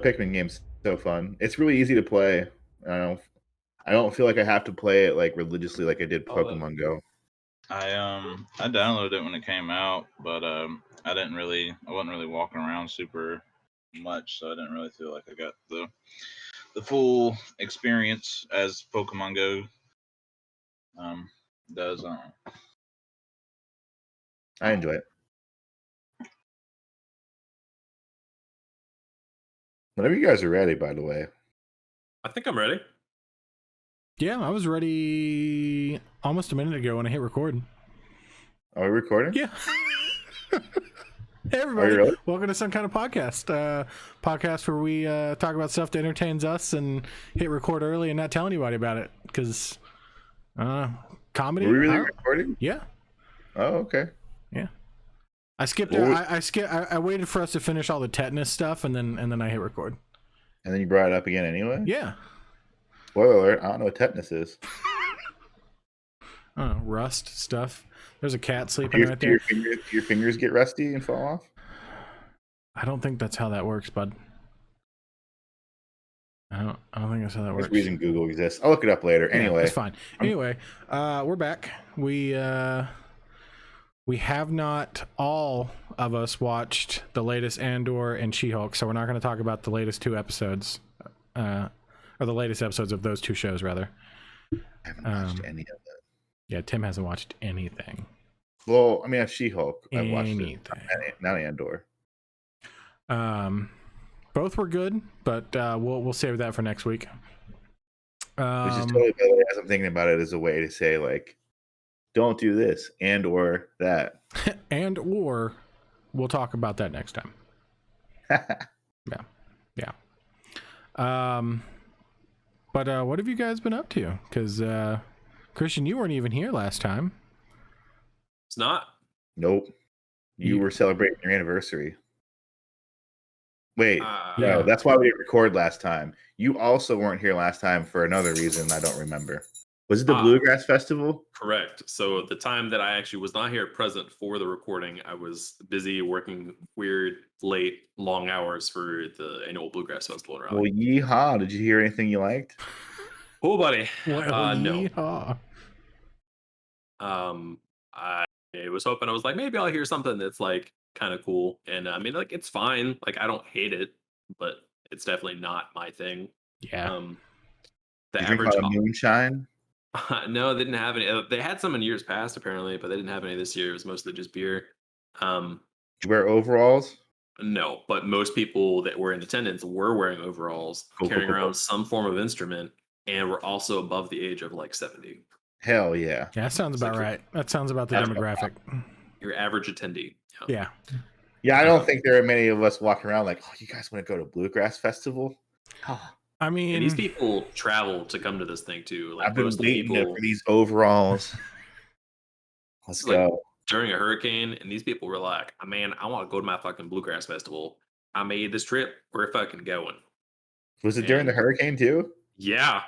Pikmin game's so fun. It's really easy to play. I don't I don't feel like I have to play it like religiously like I did Pokemon Go. I downloaded it when it came out, but I wasn't really walking around super much, so I didn't really feel like I got the full experience as Pokemon Go does. I enjoy it. Whenever you guys are ready, by the way. I think I'm ready. Yeah, I was ready almost a minute ago when I hit record. Are we recording? Yeah. Hey everybody, really? welcome to some kind of podcast. Podcast where we talk about stuff that entertains us and hit record early and not tell anybody about it. Because comedy. Are we really recording? Yeah. Oh, okay. Yeah. I skipped. I waited for us to finish all the tetanus stuff and then I hit record. And then you brought it up again anyway? Yeah. Spoiler alert, I don't know what tetanus is. I don't know, rust stuff. There's a cat sleeping right there. Your fingers get rusty and fall off? I don't think that's how that works, bud. I don't think that's how that works. There's a reason Google exists. I'll look it up later. Anyway. It's fine. Anyway, we're back. We have not all of us watched the latest Andor and She-Hulk, so we're not going to talk about the latest two episodes. Or the latest episodes of those two shows, rather. I haven't watched any of them. Yeah, Tim hasn't watched anything. Well, I mean, She-Hulk. I watched Anything. it. Not Andor. Both were good, but we'll save that for next week. Which is totally better as I'm thinking about it as a way to say, like, don't do this and or that. And or we'll talk about that next time. Yeah. But what have you guys been up to? Because Christian, you weren't even here last time. It's not. Nope. You were celebrating your anniversary. Wait, no, that's why we didn't record last time. You also weren't here last time for another reason I don't remember. Was it the Bluegrass Festival? Correct. So the time that I actually was not here present for the recording, I was busy working weird, late, long hours for the annual Bluegrass Festival in Raleigh. Well, yeehaw. Did you hear anything you liked? Oh, buddy. Well, no. yeehaw. I was hoping, I was like, maybe I'll hear something that's like kind of cool. And I mean, like, it's fine. Like, I don't hate it, but it's definitely not my thing. Yeah. The you average moonshine. No, they didn't have any. They had some in years past, apparently, but they didn't have any this year. It was mostly just beer. Did you wear overalls? No, but most people that were in attendance were wearing overalls, carrying around some form of instrument, and were also above the age of like 70. Hell yeah. Yeah, that sounds about right. That sounds about the demographic. Your average attendee. Yeah. Yeah, I don't think there are many of us walking around like, oh, you guys want to go to Bluegrass Festival? Oh. I mean, and these people travel to come to this thing too. Like, I've been waiting for these overalls. Let's go. During a hurricane, and these people were like, man, I want to go to my fucking Bluegrass Festival. I made this trip. We're fucking going. Was it during the hurricane too? Yeah.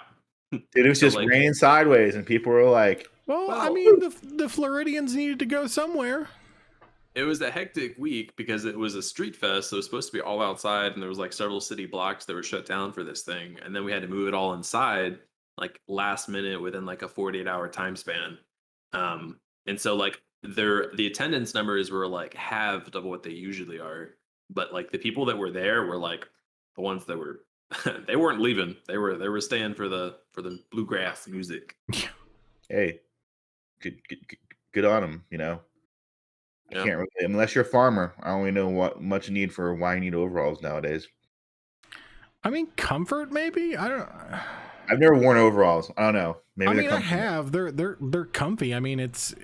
Dude, it was just raining sideways, and people were like, well, I mean, the Floridians needed to go somewhere. It was a hectic week because it was a street fest, so it was supposed to be all outside, and there was like several city blocks that were shut down for this thing, and then we had to move it all inside, like last minute within like a 48-hour time span. And so like the attendance numbers were like halved of what they usually are, but like the people that were there were like the ones that were they weren't leaving. They were staying for the bluegrass music. Hey, good on them, you know. I Yeah. can't really, unless you're a farmer. I only know what much you need for why you need overalls nowadays. I mean, comfort maybe. I don't. I've never worn overalls. I don't know. Maybe I mean, I have. They're comfy. I mean, it's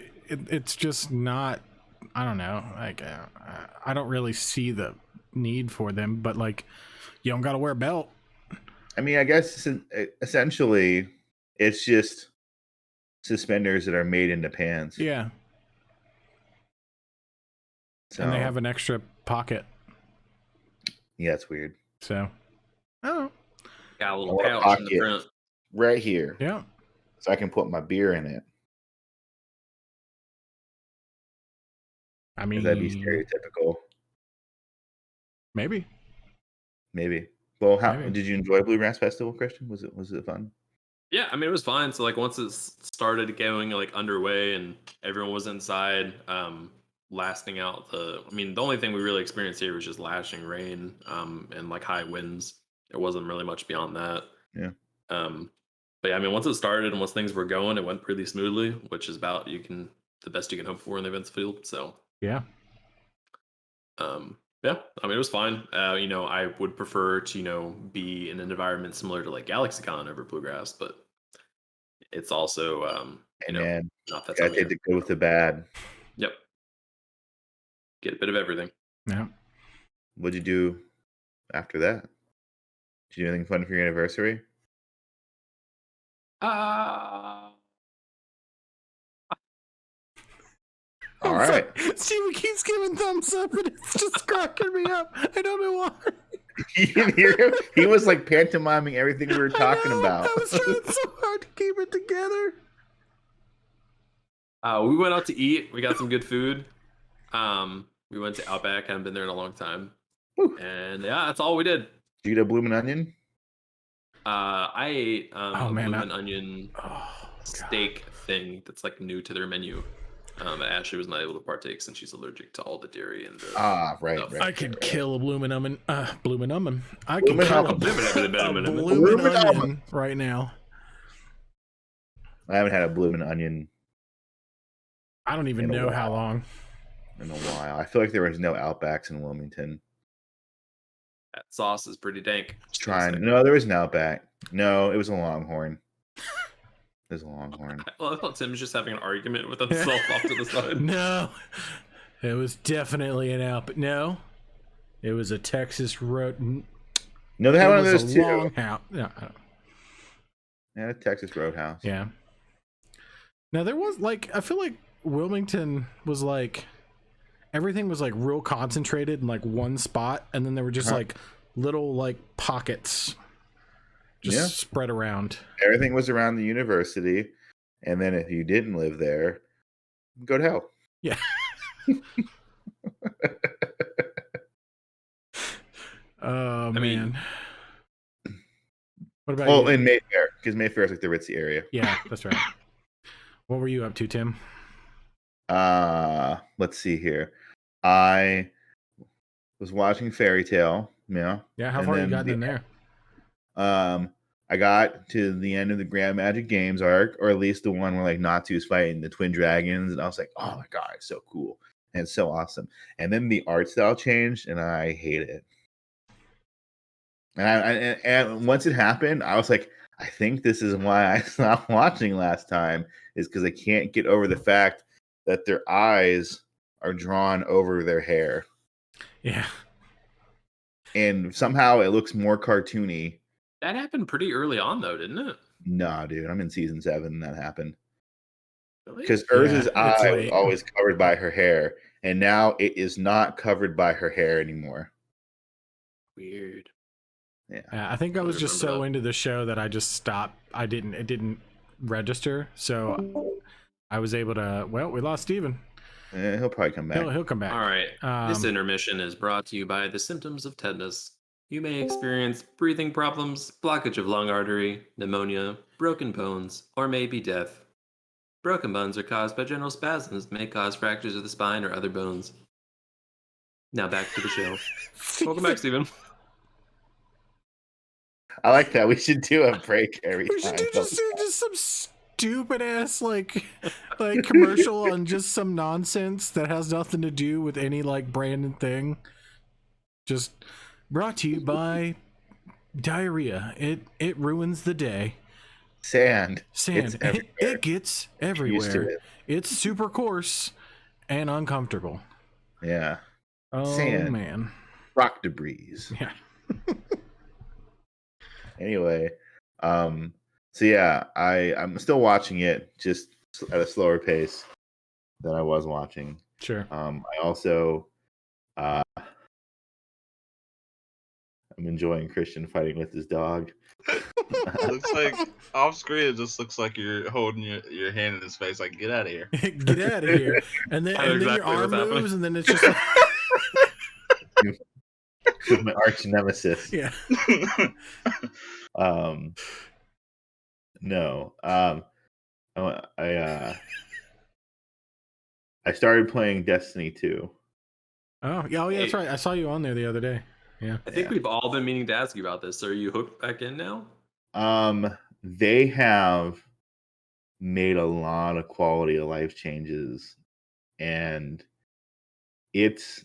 just not. I don't know. Like, I don't really see the need for them. But like, you don't got to wear a belt. I mean, I guess essentially, it's just suspenders that are made into pants. Yeah. So. And they have an extra pocket. Yeah, it's weird. So, oh, got a little pouch in the front right here. Yeah, so I can put my beer in it. I mean, that'd be stereotypical. Maybe. Well, how Maybe. did you enjoy Bluegrass Festival, Christian? Was it fun? Yeah, I mean it was fine. So like once it started going like underway and everyone was inside, lasting out I mean the only thing we really experienced here was just lashing rain, and like high winds. There wasn't really much beyond that. Yeah. But yeah, I mean once it started and once things were going, it went pretty smoothly, which is about the best you can hope for in the events field. So Yeah. yeah, I mean it was fine. I would prefer to be in an environment similar to like GalaxyCon over Bluegrass, but it's also And man, not that gotta time of take year. the good with the bad. Yep, get a bit of everything. Yeah. What'd you do after that? Did you do anything fun for your anniversary? All I'm sorry. right. Steven keeps giving thumbs up and it's just cracking me up. I don't know why. You didn't hear him? He was like pantomiming everything we were talking I know, about. I was trying so hard to keep it together. We went out to eat. We got some good food. We went to Outback. Haven't been there in a long time. Whew. And yeah, that's all we did. Did you get a bloomin' onion? I ate Oh, a man, bloomin' onion Oh, God. steak thing that's like new to their menu. Ashley was not able to partake since she's allergic to all the dairy and the. Right. stuff. right. I could kill a bloomin' onion. I could Bloomin' kill a onion. bloomin' onion right now. I haven't had a bloomin' onion I don't even In a know while. how long. in a while. I feel like there was no Outbacks in Wilmington. That sauce is pretty dank. just gonna Trying. say. No, there was an Outback. No, it was a Longhorn. It was a Longhorn. Well, I thought Tim's just having an argument with himself off to the side. No, it was definitely an out, but no, it was a Texas road. No, they It had one of was those a too. long house. No, Yeah, Texas Roadhouse. yeah. Now there was like I feel like Wilmington was like everything was like real concentrated in like one spot, and then there were just Uh-huh. like little like pockets just Yeah. spread around. Everything was around the university, and then if you didn't live there, go to hell. Yeah. Oh I mean- man. What about Well, you? in Mayfair, because Mayfair is like the ritzy area. Yeah, that's right. What were you up to, Tim? Let's see here. I was watching Fairy Tale. Yeah. Yeah, how And far you then gotten the- in there? I got to the end of the Grand Magic Games arc, or at least the one where like Natsu's fighting the twin dragons, and I was like, "Oh my god, it's so cool and it's so awesome!" And then the art style changed, and I hate it. And once it happened, I was like, "I think this is why I stopped watching last time, is because I can't get over the fact that their eyes are drawn over their hair, Yeah. and somehow it looks more cartoony." That happened pretty early on, though, didn't it? Nah, dude, I'm in season 7 and that happened. Really? Because Urza's it's eye was late. always covered by her hair, and now it is not covered by her hair anymore. Weird. Yeah. I think I I was just remember so that. into the show that I just stopped. It didn't register. So I was able to, well, we lost Steven. He'll probably come back. He'll come back. All right. This Um, intermission is brought to you by the symptoms of tetanus. You may experience breathing problems, blockage of lung artery, pneumonia, broken bones, or maybe death. Broken bones are caused by general spasms that may cause fractures of the spine or other bones. Now back to the show. Welcome back, Steven. I like that. We should do a break every we should time. do just some stupid ass like commercial on just some nonsense that has nothing to do with any like branded thing. Just brought to you by diarrhea. It ruins the day. Sand. Sand. It's It, everywhere. it gets Used to everywhere. it. It's super coarse and uncomfortable. Yeah. Oh Sand. man. Rock debris. Yeah. Anyway, so yeah, I'm still watching it, just at a slower pace than I was watching. Sure. I also I'm enjoying Christian fighting with his dog. It looks like off screen. It just looks like you're holding your hand in his face, like get out of here. Get out of here. And then, I know and then exactly your arm what's happening. moves and then it's just like with my arch nemesis. Yeah. No. I started playing Destiny 2. Oh, yeah, that's right. I saw you on there the other day. Yeah. I think we've all been meaning to ask you about this. Are you hooked back in now? They have made a lot of quality of life changes, and it's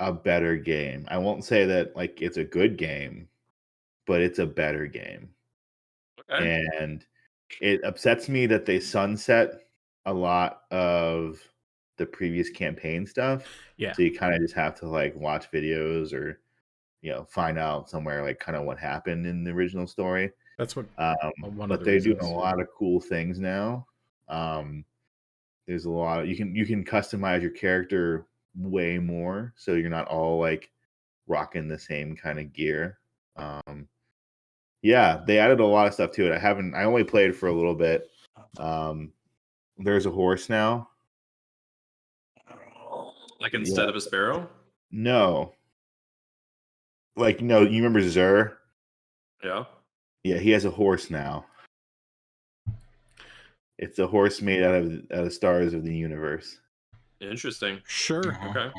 a better game. I won't say that like it's a good game, but it's a better game. Okay. And it upsets me that they sunset a lot of the previous campaign stuff. Yeah. So you kind of just have to like watch videos or find out somewhere like kind of what happened in the original story. That's what one of But the they're doing reasons. a lot of cool things now. There's a lot you can customize your character way more, so you're not all like rocking the same kind of gear. Yeah, they added a lot of stuff to it. I only played for a little bit. There's a horse now. Like instead of a sparrow? No. Like, no, you remember Xur? Yeah. Yeah, he has a horse now. It's a horse made out of stars of the universe. Interesting. Sure. Okay.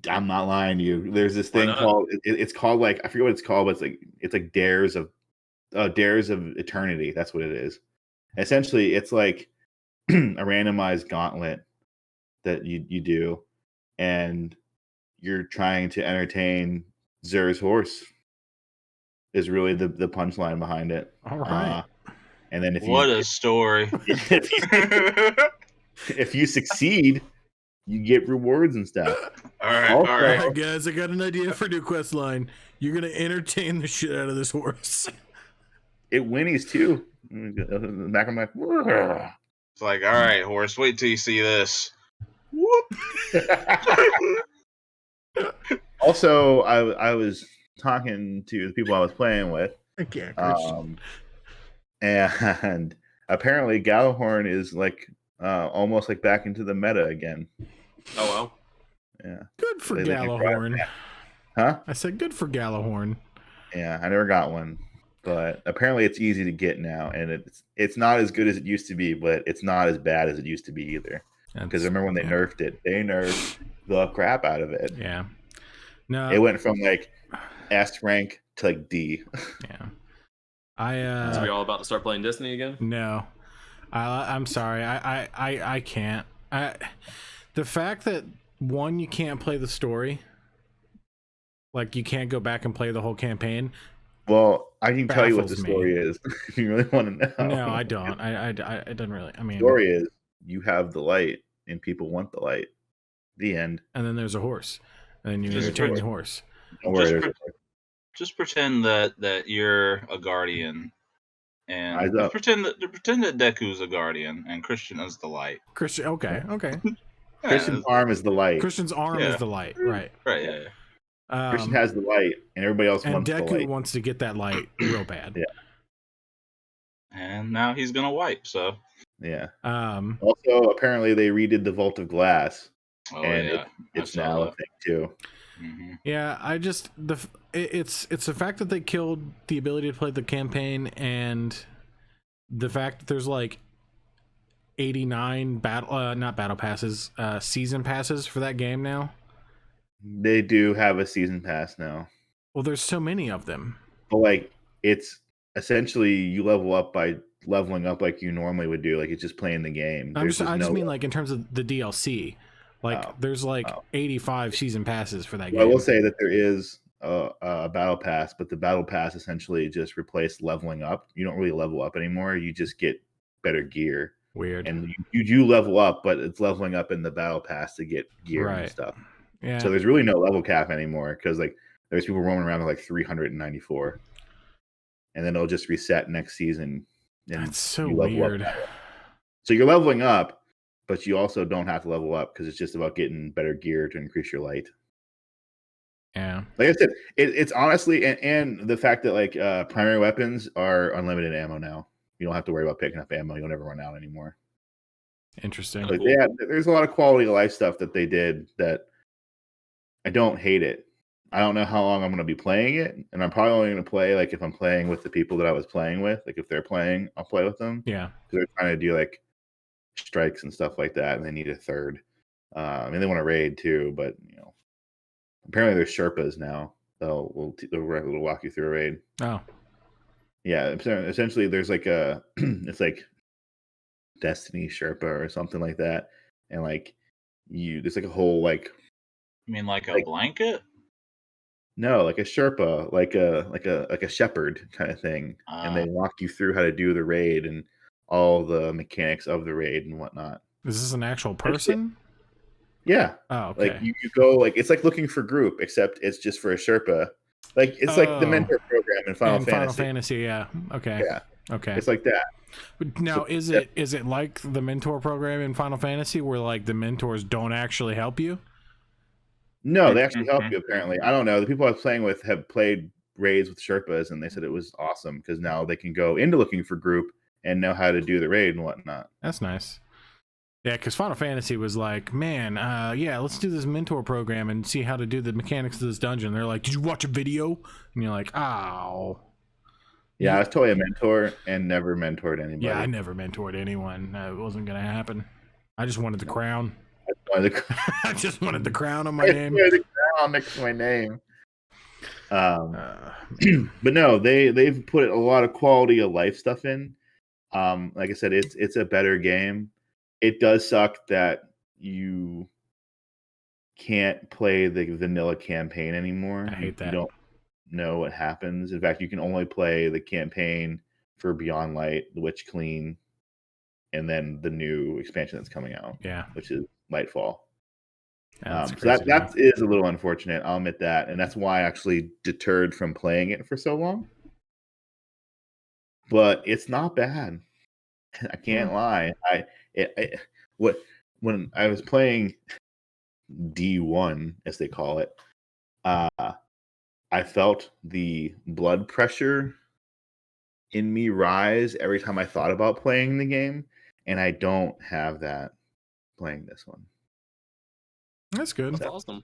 I'm not lying to you. There's this thing called it's called like I forget what it's called, but it's like Dares of Eternity. That's what it is. Essentially, it's like a randomized gauntlet that you do, and you're trying to entertain Xur's horse. Is really the punchline behind it. All right. And then What a story! if you succeed, you get rewards and stuff. All right, Also- all right. All right, guys, I got an idea for a new quest line. You're gonna entertain the shit out of this horse. It whinnies too. Back of my neck. It's like, all right, horse, wait till you see this. Whoop. Also, I was talking to the people I was playing with, I can't. Christian. and apparently Gallahorn is like almost like back into the meta again. Oh well. Yeah. Good for they can Gallahorn. Huh? I said good for Gallahorn. Yeah, I never got one, but apparently it's easy to get now, and it's not as good as it used to be, but it's not as bad as it used to be either. Because I remember when they nerfed it, they nerfed the crap out of it. Yeah. No. It went from like S rank to like D. Yeah. So we all about to start playing Destiny again? No. I'm sorry. I can't. The fact that one, you can't play the story, like you can't go back and play the whole campaign. Well, I can tell you what the Baffles me. story is if you really want to know. No, I don't. I don't really. I mean, The story is you have the light and people want the light. The end. and then there's a horse, and then you Just entertain the horse. horse. Don't worry. Just there's Just pretend that you're a guardian, and Eyes up. pretend that Deku's a guardian and Christian is the light. Christian. Okay. Yeah, Christian's arm is the light. Christian's arm Yeah. is the light, right? right? Yeah. Christian has the light, and everybody else and wants the Deku light. wants to get that light real bad. Yeah. And now he's gonna wipe. So. Yeah. Um. Also, apparently they redid the Vault of Glass, Oh and yeah. it's I saw now a that. thing too. Mm-hmm. Yeah, it's the fact that they killed the ability to play the campaign, and the fact that there's like 89 not battle passes, season passes for that game now. They do have a season pass now, Well, there's so many of them. but like it's essentially you level up by leveling up like you normally would do. Like it's just playing the game. I There's just no- mean like in terms of the DLC. Like Oh, there's like oh. 85 season passes for that Well, I game. will say that there is a battle pass, but the battle pass essentially just replaced leveling up. You don't really level up anymore. You just get better gear, Weird. and you do level up, but it's leveling up in the battle pass to get gear and Right. stuff. Yeah. So there's really no level cap anymore because like there's people roaming around with like 394, and then it'll just reset next season. And That's so you level up weird. that way. So you're leveling up, but you also don't have to level up because it's just about getting better gear to increase your light. Yeah. Like I said, it's honestly, and the fact that like primary weapons are unlimited ammo now. You don't have to worry about picking up ammo. You'll never run out anymore. Interesting. Like there's a lot of quality of life stuff that they did that I don't hate it. I don't know how long I'm going to be playing it, and I'm probably only going to play like if I'm playing with the people that I was playing with. Like if they're playing, I'll play with them. Yeah. Because they're trying to do like strikes and stuff like that, and they need a third. And they want to raid too, but apparently there's Sherpas now. They'll walk you through a raid. Oh. Yeah, essentially there's like a it's like Destiny Sherpa or something like that, and like there's like a whole like You mean like a Like- blanket? no like a Sherpa like a shepherd kind of thing, and they walk you through how to do the raid and all the mechanics of the raid and whatnot. Is this an actual person? Yeah, Oh, okay. like you go like it's like looking for group, except it's just for a Sherpa. Like it's like the Oh. mentor program in Final Fantasy. Final Fantasy, yeah. Okay. Yeah, Okay. it's like that. Now, So- is it like the mentor program in Final Fantasy where like the mentors don't actually help you? No, they actually help you apparently. I don't know. The people I was playing with have played raids with Sherpas, and they said it was awesome because now they can go into looking for group and know how to do the raid and whatnot. That's nice. Yeah, because Final Fantasy was like, man, yeah, let's do this mentor program and see how to do the mechanics of this dungeon. They're like, did you watch a video? And you're like, oh. Yeah, I was totally a mentor and never mentored anybody. Yeah, I never mentored anyone. It wasn't going to happen. I just wanted the crown. I just wanted the crown on my name. The crown next to my name. But no, they've put a lot of quality of life stuff in. Like I said, it's a better game. It does suck that you can't play the vanilla campaign anymore. I hate that. You don't know what happens. In fact, you can only play the campaign for Beyond Light, The Witch Queen, and then the new expansion that's coming out, Yeah. which is Lightfall. That's So crazy to that me. is a little unfortunate. I'll admit that, and that's why I actually deterred from playing it for so long. But it's not bad. I can't lie. When I was playing D1, as they call it, I felt the blood pressure in me rise every time I thought about playing the game, and I don't have that playing this one. That's good. That's awesome.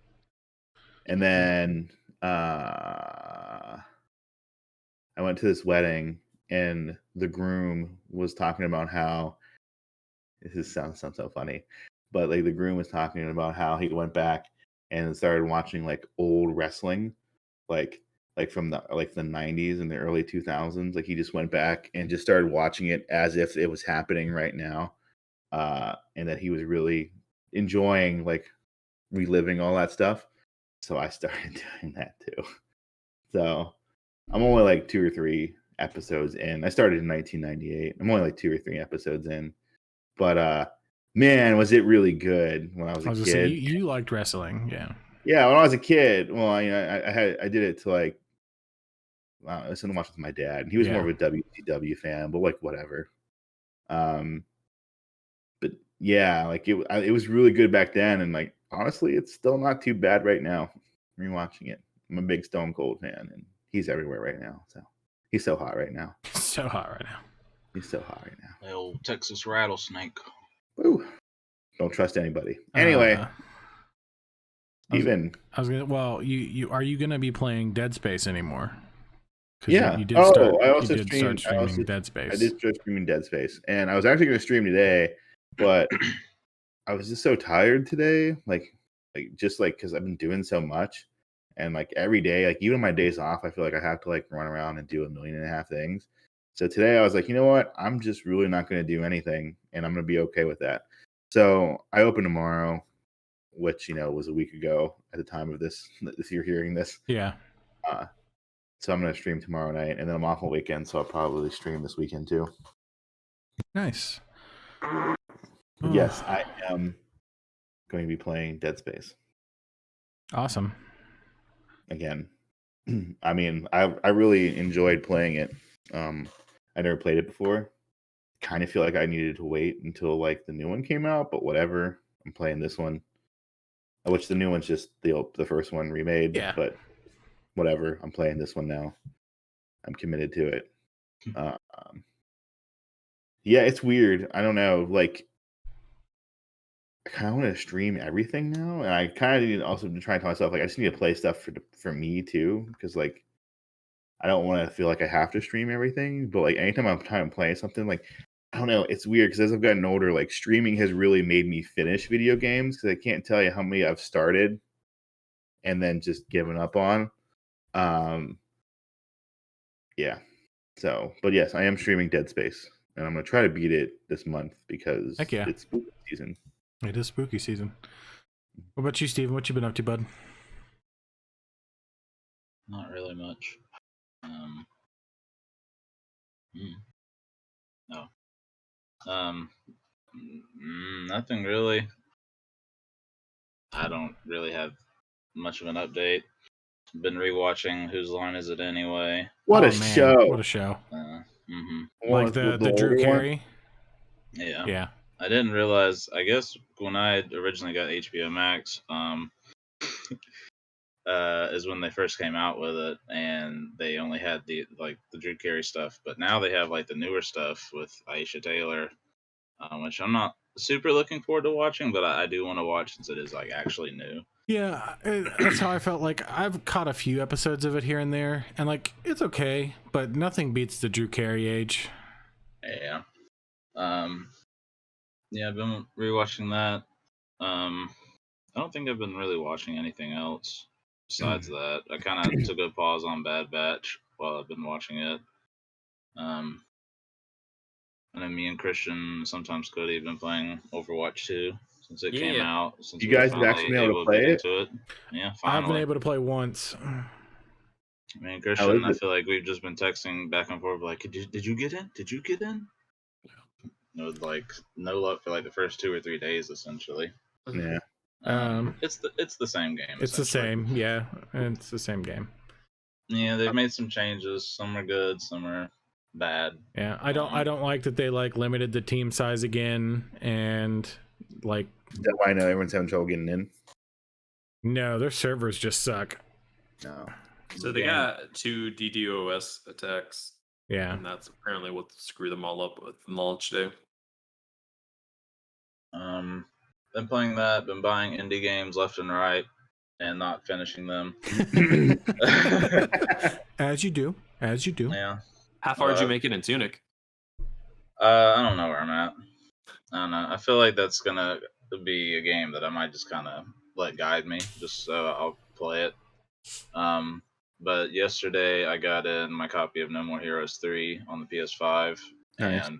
And then I went to this wedding, and the groom was talking about how this sounds so funny, but like the groom was talking about how he went back and started watching like old wrestling, like from the 90s and the early 2000s. Like he just went back and just started watching it as if it was happening right now, and that he was really enjoying like reliving all that stuff. So I started doing that too. So I'm only like 2 or 3 episodes in. I started in 1998. I'm only like 2 or 3 episodes in. But man, was it really good when I was a I was kid. gonna say, you liked wrestling, yeah. Yeah, when I was a kid, well, I did it to like I was gonna watch with my dad. He was more of a WCW fan, but like whatever. But yeah, like it was really good back then, and like honestly, it's still not too bad right now. Rewatching it, I'm a big Stone Cold fan, and he's everywhere right now. So he's so hot right now. So hot right now. He's so hot right now. The old Texas rattlesnake. Woo. Don't trust anybody. Anyway, I was gonna. Well, you are you gonna be playing Dead Space anymore? 'Cause yeah. You did I start. also You did start streaming Dead Space. I did start streaming Dead Space, and I was actually going to stream today, but I was just so tired today, like just like because I've been doing so much, and like every day, like even my days off, I feel like I have to like run around and do 1.5 million things. So today I was like, you know what? I'm just really not going to do anything, and I'm going to be okay with that. So I open tomorrow, which was a week ago at the time of this. If you're hearing this, Yeah. So I'm going to stream tomorrow night, and then I'm off on weekend, so I'll probably stream this weekend too. Nice. Yes, I am going to be playing Dead Space Awesome. again. I mean, I really enjoyed playing it. I never played it before. Kind of feel like I needed to wait until like the new one came out, but whatever. I'm playing this one, which the new one's just the first one remade. Yeah. But whatever. I'm playing this one now. I'm committed to it. Yeah, it's weird. I don't know. Like, I kind of want to stream everything now, and I kind of also been trying to tell myself like I just need to play stuff for me too, because like I don't want to feel like I have to stream everything. But like anytime I'm trying to play something, like I don't know, it's weird because as I've gotten older, like streaming has really made me finish video games because I can't tell you how many I've started and then just given up on. Yeah. So, but yes, I am streaming Dead Space, and I'm gonna try to beat it this month because Heck yeah. it's spooky season. It is spooky season. What about you, Steven? What you been up to, bud? Not really much. No. Nothing really. I don't really have much of an update. Been rewatching Whose Line Is It Anyway? What Oh, a man, show! What a show! One Like with the Drew older one? Carey. Yeah. Yeah. I didn't realize. I guess when I originally got HBO Max, is when they first came out with it, and they only had the Drew Carey stuff. But now they have like the newer stuff with Aisha Taylor, which I'm not super looking forward to watching, but I do want to watch since it is like actually new. Yeah, that's how I felt. Like I've caught a few episodes of it here and there, and like it's okay, but nothing beats the Drew Carey age. Yeah. Yeah, I've been rewatching that. I don't think I've been really watching anything else besides that. I kind of took a pause on Bad Batch while I've been watching it. And then me and Christian, sometimes Cody, have been playing Overwatch 2 since it came out. Since You we were guys have actually been able to play get it? into it. Yeah, I've been finally. able to play once. Me and How Christian, is I it? feel like we've just been texting back and forth, like, did you get in? Did you get in? No, like no luck for like the first 2 or 3 days, essentially. Yeah. It's the same game. It's the essentially. same, yeah. It's the same game. Yeah, they've made some changes. Some are good, some are bad. Yeah, I don't like that they like limited the team size again, and like Is that why I know everyone's having trouble getting in? no, their servers just suck. No. So they got 2 DDoS attacks, Yeah, and that's apparently what screwed them all up with the launch day. Been playing that. Been buying indie games left and right, and not finishing them. as you do. Yeah. How far did you make it in Tunic? I don't know where I'm at. I don't know. I feel like that's gonna be a game that I might just kind of let guide me, just so I'll play it. But yesterday I got in my copy of No More Heroes 3 on the PS5, Nice. and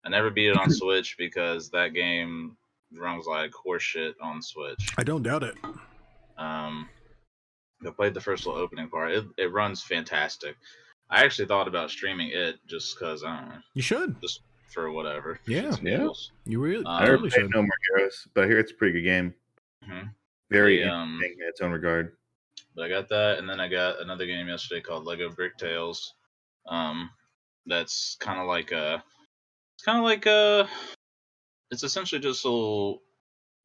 I never beat it on Switch because that game runs like horseshit on Switch. I don't doubt it. I played the first little opening part. It runs fantastic. I actually thought about streaming it just because I don't know, You should. just for whatever. Yeah, shits and yeah. giggles. You really I I never totally played should. No More Heroes, but I hear it's a pretty good game. Mhm. Very The, interesting in its own regard. But I got that, and then I got another game yesterday called Lego Brick Tales. That's kind of like it's essentially just a little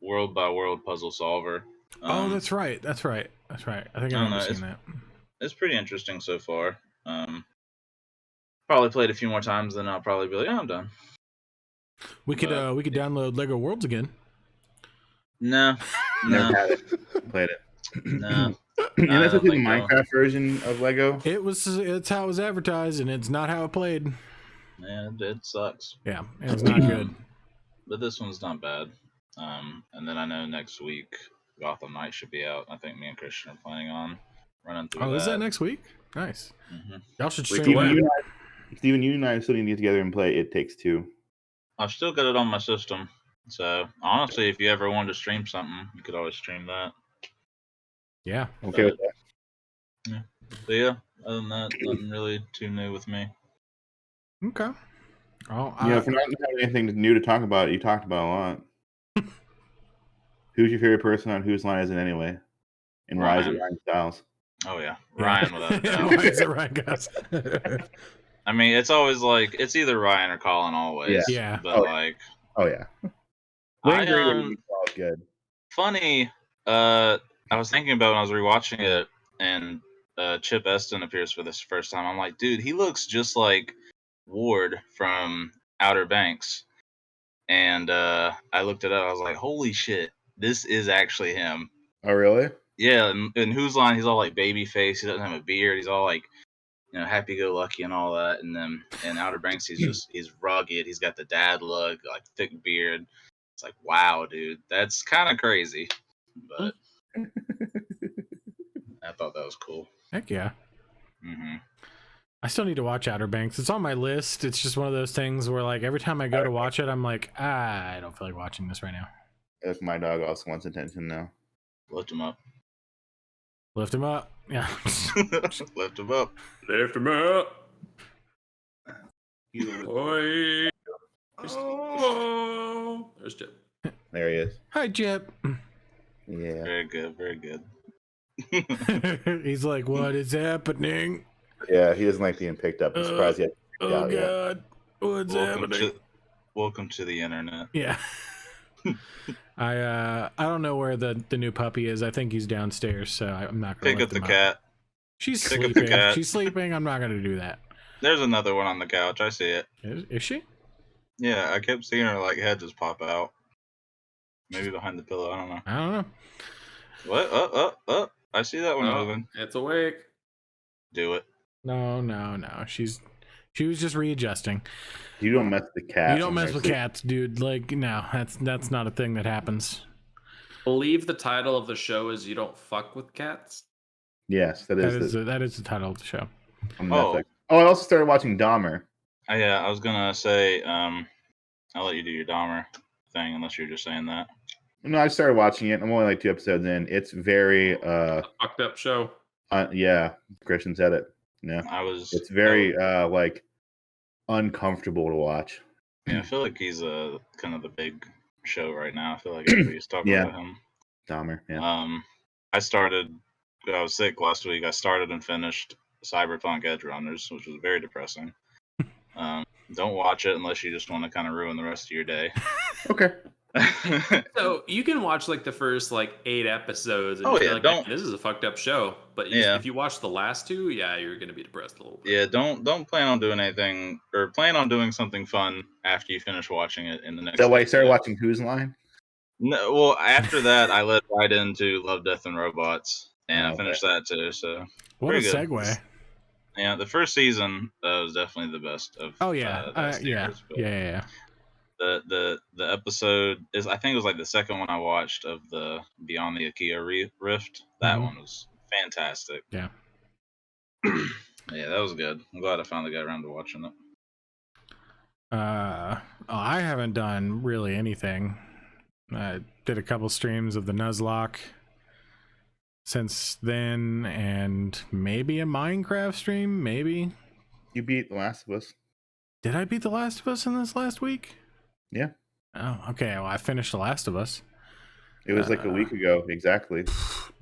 world by world puzzle solver. Oh, that's right. That's right. I think I don't remember know, seeing that. It's pretty interesting so far. Probably played a few more times, then I'll probably be like, oh, I'm done. We could download Lego Worlds again. No, Never no, had it. Played it. no. And that's I actually the don't think Minecraft version of Lego. It's how it was advertised, and it's not how it played. Yeah, it sucks. Yeah, it was not good. But this one's not bad. And then I know next week Gotham Knight should be out. I think me and Christian are planning on running through Oh, that. is that next week? Nice. hmm Y'all should Steven, stream that. you and I still need to get together and play It Takes Two. I've still got it on my system. So honestly, if you ever wanted to stream something, you could always stream that. Yeah. Okay with that. But yeah, other than that, nothing really too new with me. Okay. Oh, Yeah, if we're not having anything new to talk about, you talked about a lot. Who's your favorite person on Whose Line Is It Anyway? And Rise of Ryan. Ryan Styles. Oh yeah, Ryan without a doubt. Why is it Ryan, guys? I mean, it's always like it's either Ryan or Colin always. Yeah. But Oh, like, Oh yeah. I, Wayne Greer was good. funny. I was thinking about when I was rewatching it, and Chip Eston appears for this first time. I'm like, dude, he looks just like Ward from Outer Banks. and I looked it up. I was like, holy shit, this is actually him. Oh, really? Yeah, and Whose Line, he's all like baby face. He doesn't have a beard. He's all like, happy go lucky and all that. And then in Outer Banks, he's rugged. He's got the dad look, like thick beard. It's like, wow, dude, that's kind of crazy. But I thought that was cool. Heck yeah. Mm-hmm. I still need to watch Outer Banks. It's on my list. It's just one of those things where, like, every time I go to watch it, I'm like, I don't feel like watching this right now. If my dog also wants attention now. Lift him up. Lift him up. Yeah. Lift him up. Lift him up. Oi. Oh. There's Chip. There he is. Hi, Chip. Yeah. Very good. Very good. He's like, what is happening? Yeah, he doesn't like being picked up. I'm surprised he had Oh, out yet. God. What's happening? Welcome to the internet. Yeah. I don't know where the new puppy is. I think he's downstairs, so I'm not gonna Pick up lift the him cat. She's Pick up the sleeping. cat. She's sleeping. I'm not gonna do that. There's another one on the couch. I see it. Is she? Yeah, I kept seeing her like head just pop out. Maybe behind the pillow. I don't know. I don't know. What? I see that one moving. It's awake. Do it. No. She was just readjusting. You don't mess with the cat. You don't mess with cats, dude. Like, no, that's not a thing that happens. Believe the title of the show is "You Don't Fuck with Cats." Yes, that is That is the title of the show. on Netflix. Oh, I also started watching Dahmer. Yeah, I was gonna say, I'll let you do your Dahmer thing unless you're just saying that. No, I started watching it. I'm only like 2 episodes in. It's very Fucked up show. yeah, Christian said it. Yeah. It's very like uncomfortable to watch. Yeah, I feel like he's kind of the big show right now. I feel like everybody's talking about him. Dahmer, yeah. I was sick last week. I started and finished Cyberpunk Edge Runners, which was very depressing. Don't watch it unless you just want to kind of ruin the rest of your day. Okay. So you can watch like the first like 8 episodes and be like, this is a fucked up show. But if you watch the last 2, you're gonna be depressed a little bit. Yeah, don't plan on doing anything, or plan on doing something fun after you finish watching it in the next. Is that why you started watching Whose Line? No, well, after that I led right into Love, Death, and Robots, and I finished that too. So what a segue. Yeah, the first season was definitely the best of. Oh yeah, yeah. The episode is, I think it was like the second one I watched of the Beyond the Ikea Rift. That one was fantastic. Yeah. Yeah, that was good. I'm glad I finally got around to watching it. I haven't done really anything. I did a couple streams of the Nuzlocke since then, and maybe a Minecraft stream, maybe. You beat The Last of Us. Did I beat The Last of Us in this last week? Yeah. Oh, okay. Well, I finished The Last of Us. It was like a week ago, exactly.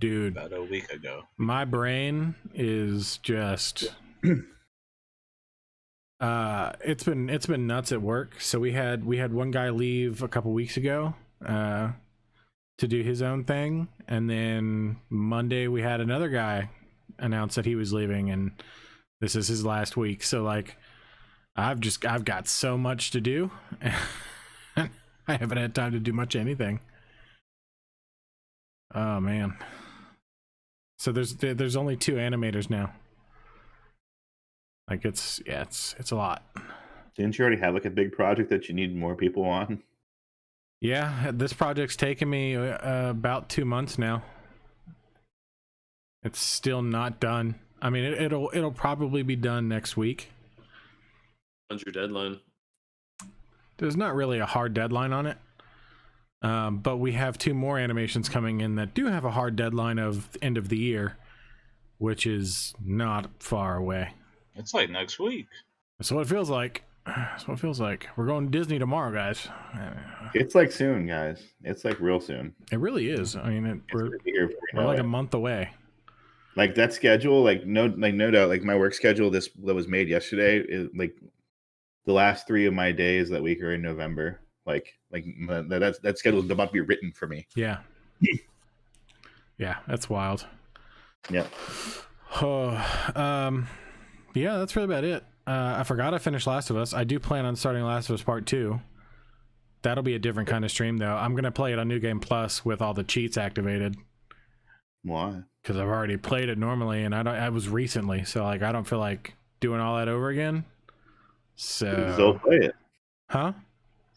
Dude. About a week ago. My brain is just it's been nuts at work. So we had one guy leave a couple weeks ago to do his own thing, and then Monday we had another guy announce that he was leaving, and this is his last week. So like I've got so much to do. I haven't had time to do much of anything. Oh man. So there's only 2 animators now. Like it's a lot. Didn't you already have like a big project that you need more people on? Yeah, this project's taken me about 2 months now. It's still not done. I mean, it'll probably be done next week. When's your deadline? There's not really a hard deadline on it. But we have 2 more animations coming in that do have a hard deadline of end of the year, which is not far away. It's like next week. That's what it feels like. We're going to Disney tomorrow, guys. It's like soon, guys. It's like real soon. It really is. I mean, we're like a month away. Like that schedule, no doubt. Like my work schedule, that was made yesterday. Is like the last 3 of my days that week are in November. That schedule is about to be written for me. Yeah. Yeah, that's wild. Yeah. Yeah, that's really about it. I forgot I finished Last of Us. I do plan on starting Last of Us Part 2. That'll be a different kind of stream, though. I'm gonna play it on New Game Plus with all the cheats activated Why? because I've already played it normally, and I was recently, so like I don't feel like doing all that over again. Just So, don't play it. huh?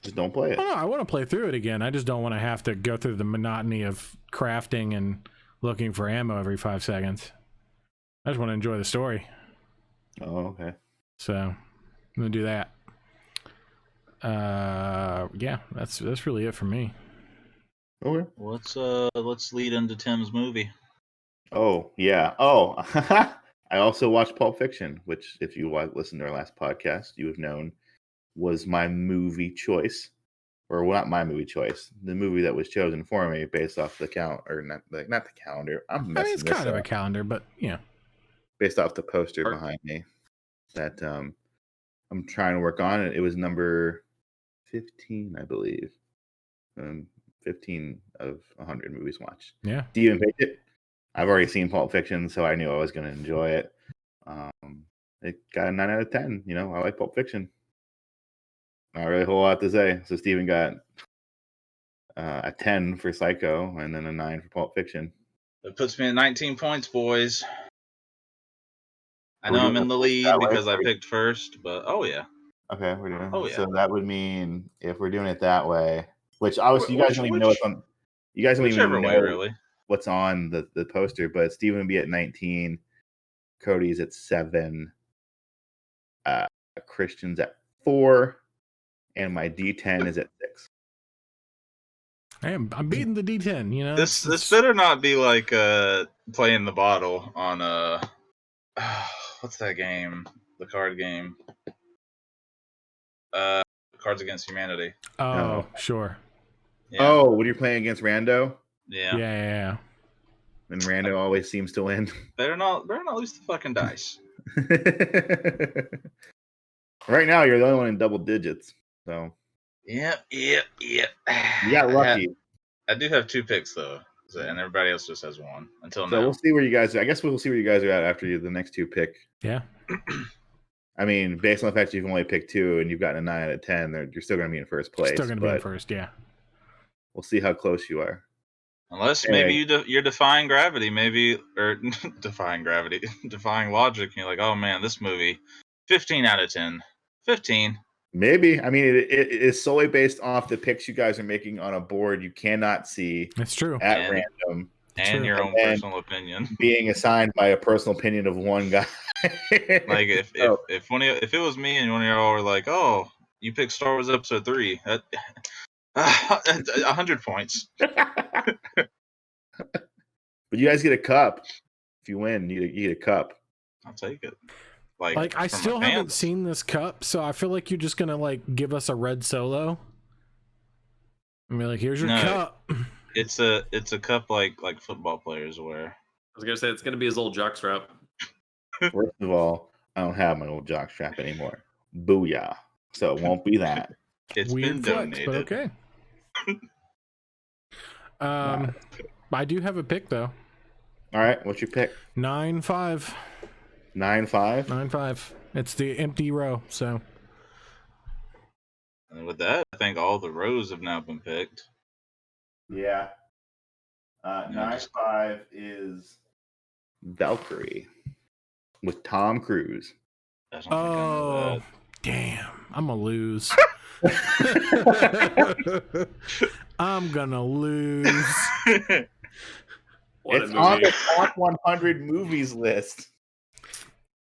Just don't play it. Oh, no, I want to play through it again. I just don't want to have to go through the monotony of crafting and looking for ammo every 5 seconds. I just want to enjoy the story. Oh, okay. So I'm gonna do that. Yeah, that's really it for me. Okay. Let's lead into Tim's movie. Oh, yeah. Oh, I also watched Pulp Fiction, which, if you listened to our last podcast, you have known was my movie choice. Or well, not my movie choice. The movie that was chosen for me based off the not the calendar. I'm I mean, messing it's this kind of a up. calendar, but yeah. Based off the poster Art. behind me that I'm trying to work on it. It was number 15, I believe. 15 of 100 movies watched. Yeah. Do you even pick it? I've already seen Pulp Fiction, so I knew I was going to enjoy it. It got a 9 out of 10. You know, I like Pulp Fiction. Not really a whole lot to say. So Steven got a 10 for Psycho and then a 9 for Pulp Fiction. That puts me at 19 points, boys. I We're know I'm doing in the it lead that way, because I or- picked first, but oh yeah. Okay, we're doing. Oh, yeah. So that would mean if we're doing it that way, which obviously you guys don't even know what's on. You guys don't even Whichever know way, really. what's on the poster. But Steven would be at 19, Cody's at 7, Christian's at 4, and my D10 is at 6. I'm beating the D10. You know, This better not be like playing the bottle on what's that game? The card game. Cards Against Humanity. Oh, No. sure. Yeah. Oh, when you're playing against Rando, Yeah. Yeah. and Rando always seems to win. Better not lose the fucking dice. Right now, you're the only one in double digits. So Yep. you got lucky. I do have 2 picks though, and everybody else just has 1 until So now. we'll see where you guys are. I guess we'll see where you guys are at after the next 2 pick. Yeah. I mean, based on the fact that you've only picked 2 and you've gotten a 9 out of 10, you're still going to be in first place. Still gonna be in but first. Yeah. We'll see how close you are. Unless Hey. maybe you're defying gravity, or defying gravity, defying logic, and you're like, oh man, this movie, 15 out of 10. 15. Maybe. I mean, it is solely based off the picks you guys are making on a board you cannot see That's true. at And- random, And True. your own And- personal opinion. being assigned by a personal opinion of one guy. Like if Oh. if it was me and one of y'all were like, oh, you picked Star Wars Episode 3, 100 points. But you guys get a cup. If you win, you get a cup. I'll take it. Like I from still my haven't fans. seen this cup, so I feel like you're just gonna like give us a red solo. I mean, like, here's your No. cup. It's a cup like football players wear. I was gonna say it's gonna be his old jockstrap. First of all, I don't have my old jock strap anymore. Booyah. So it won't be that. It's been Weird flex, donated. but okay. I do have a pick though. All right, what's your pick? 9-5. 9-5? 9-5. It's the empty row, so And with that, I think all the rows have now been picked. Yeah. Yeah, just- 9-5 is Valkyrie with Tom Cruise. I don't think I oh know damn, I'm gonna lose. I'm gonna lose. that. What It's a on movie. the top 100 movies list.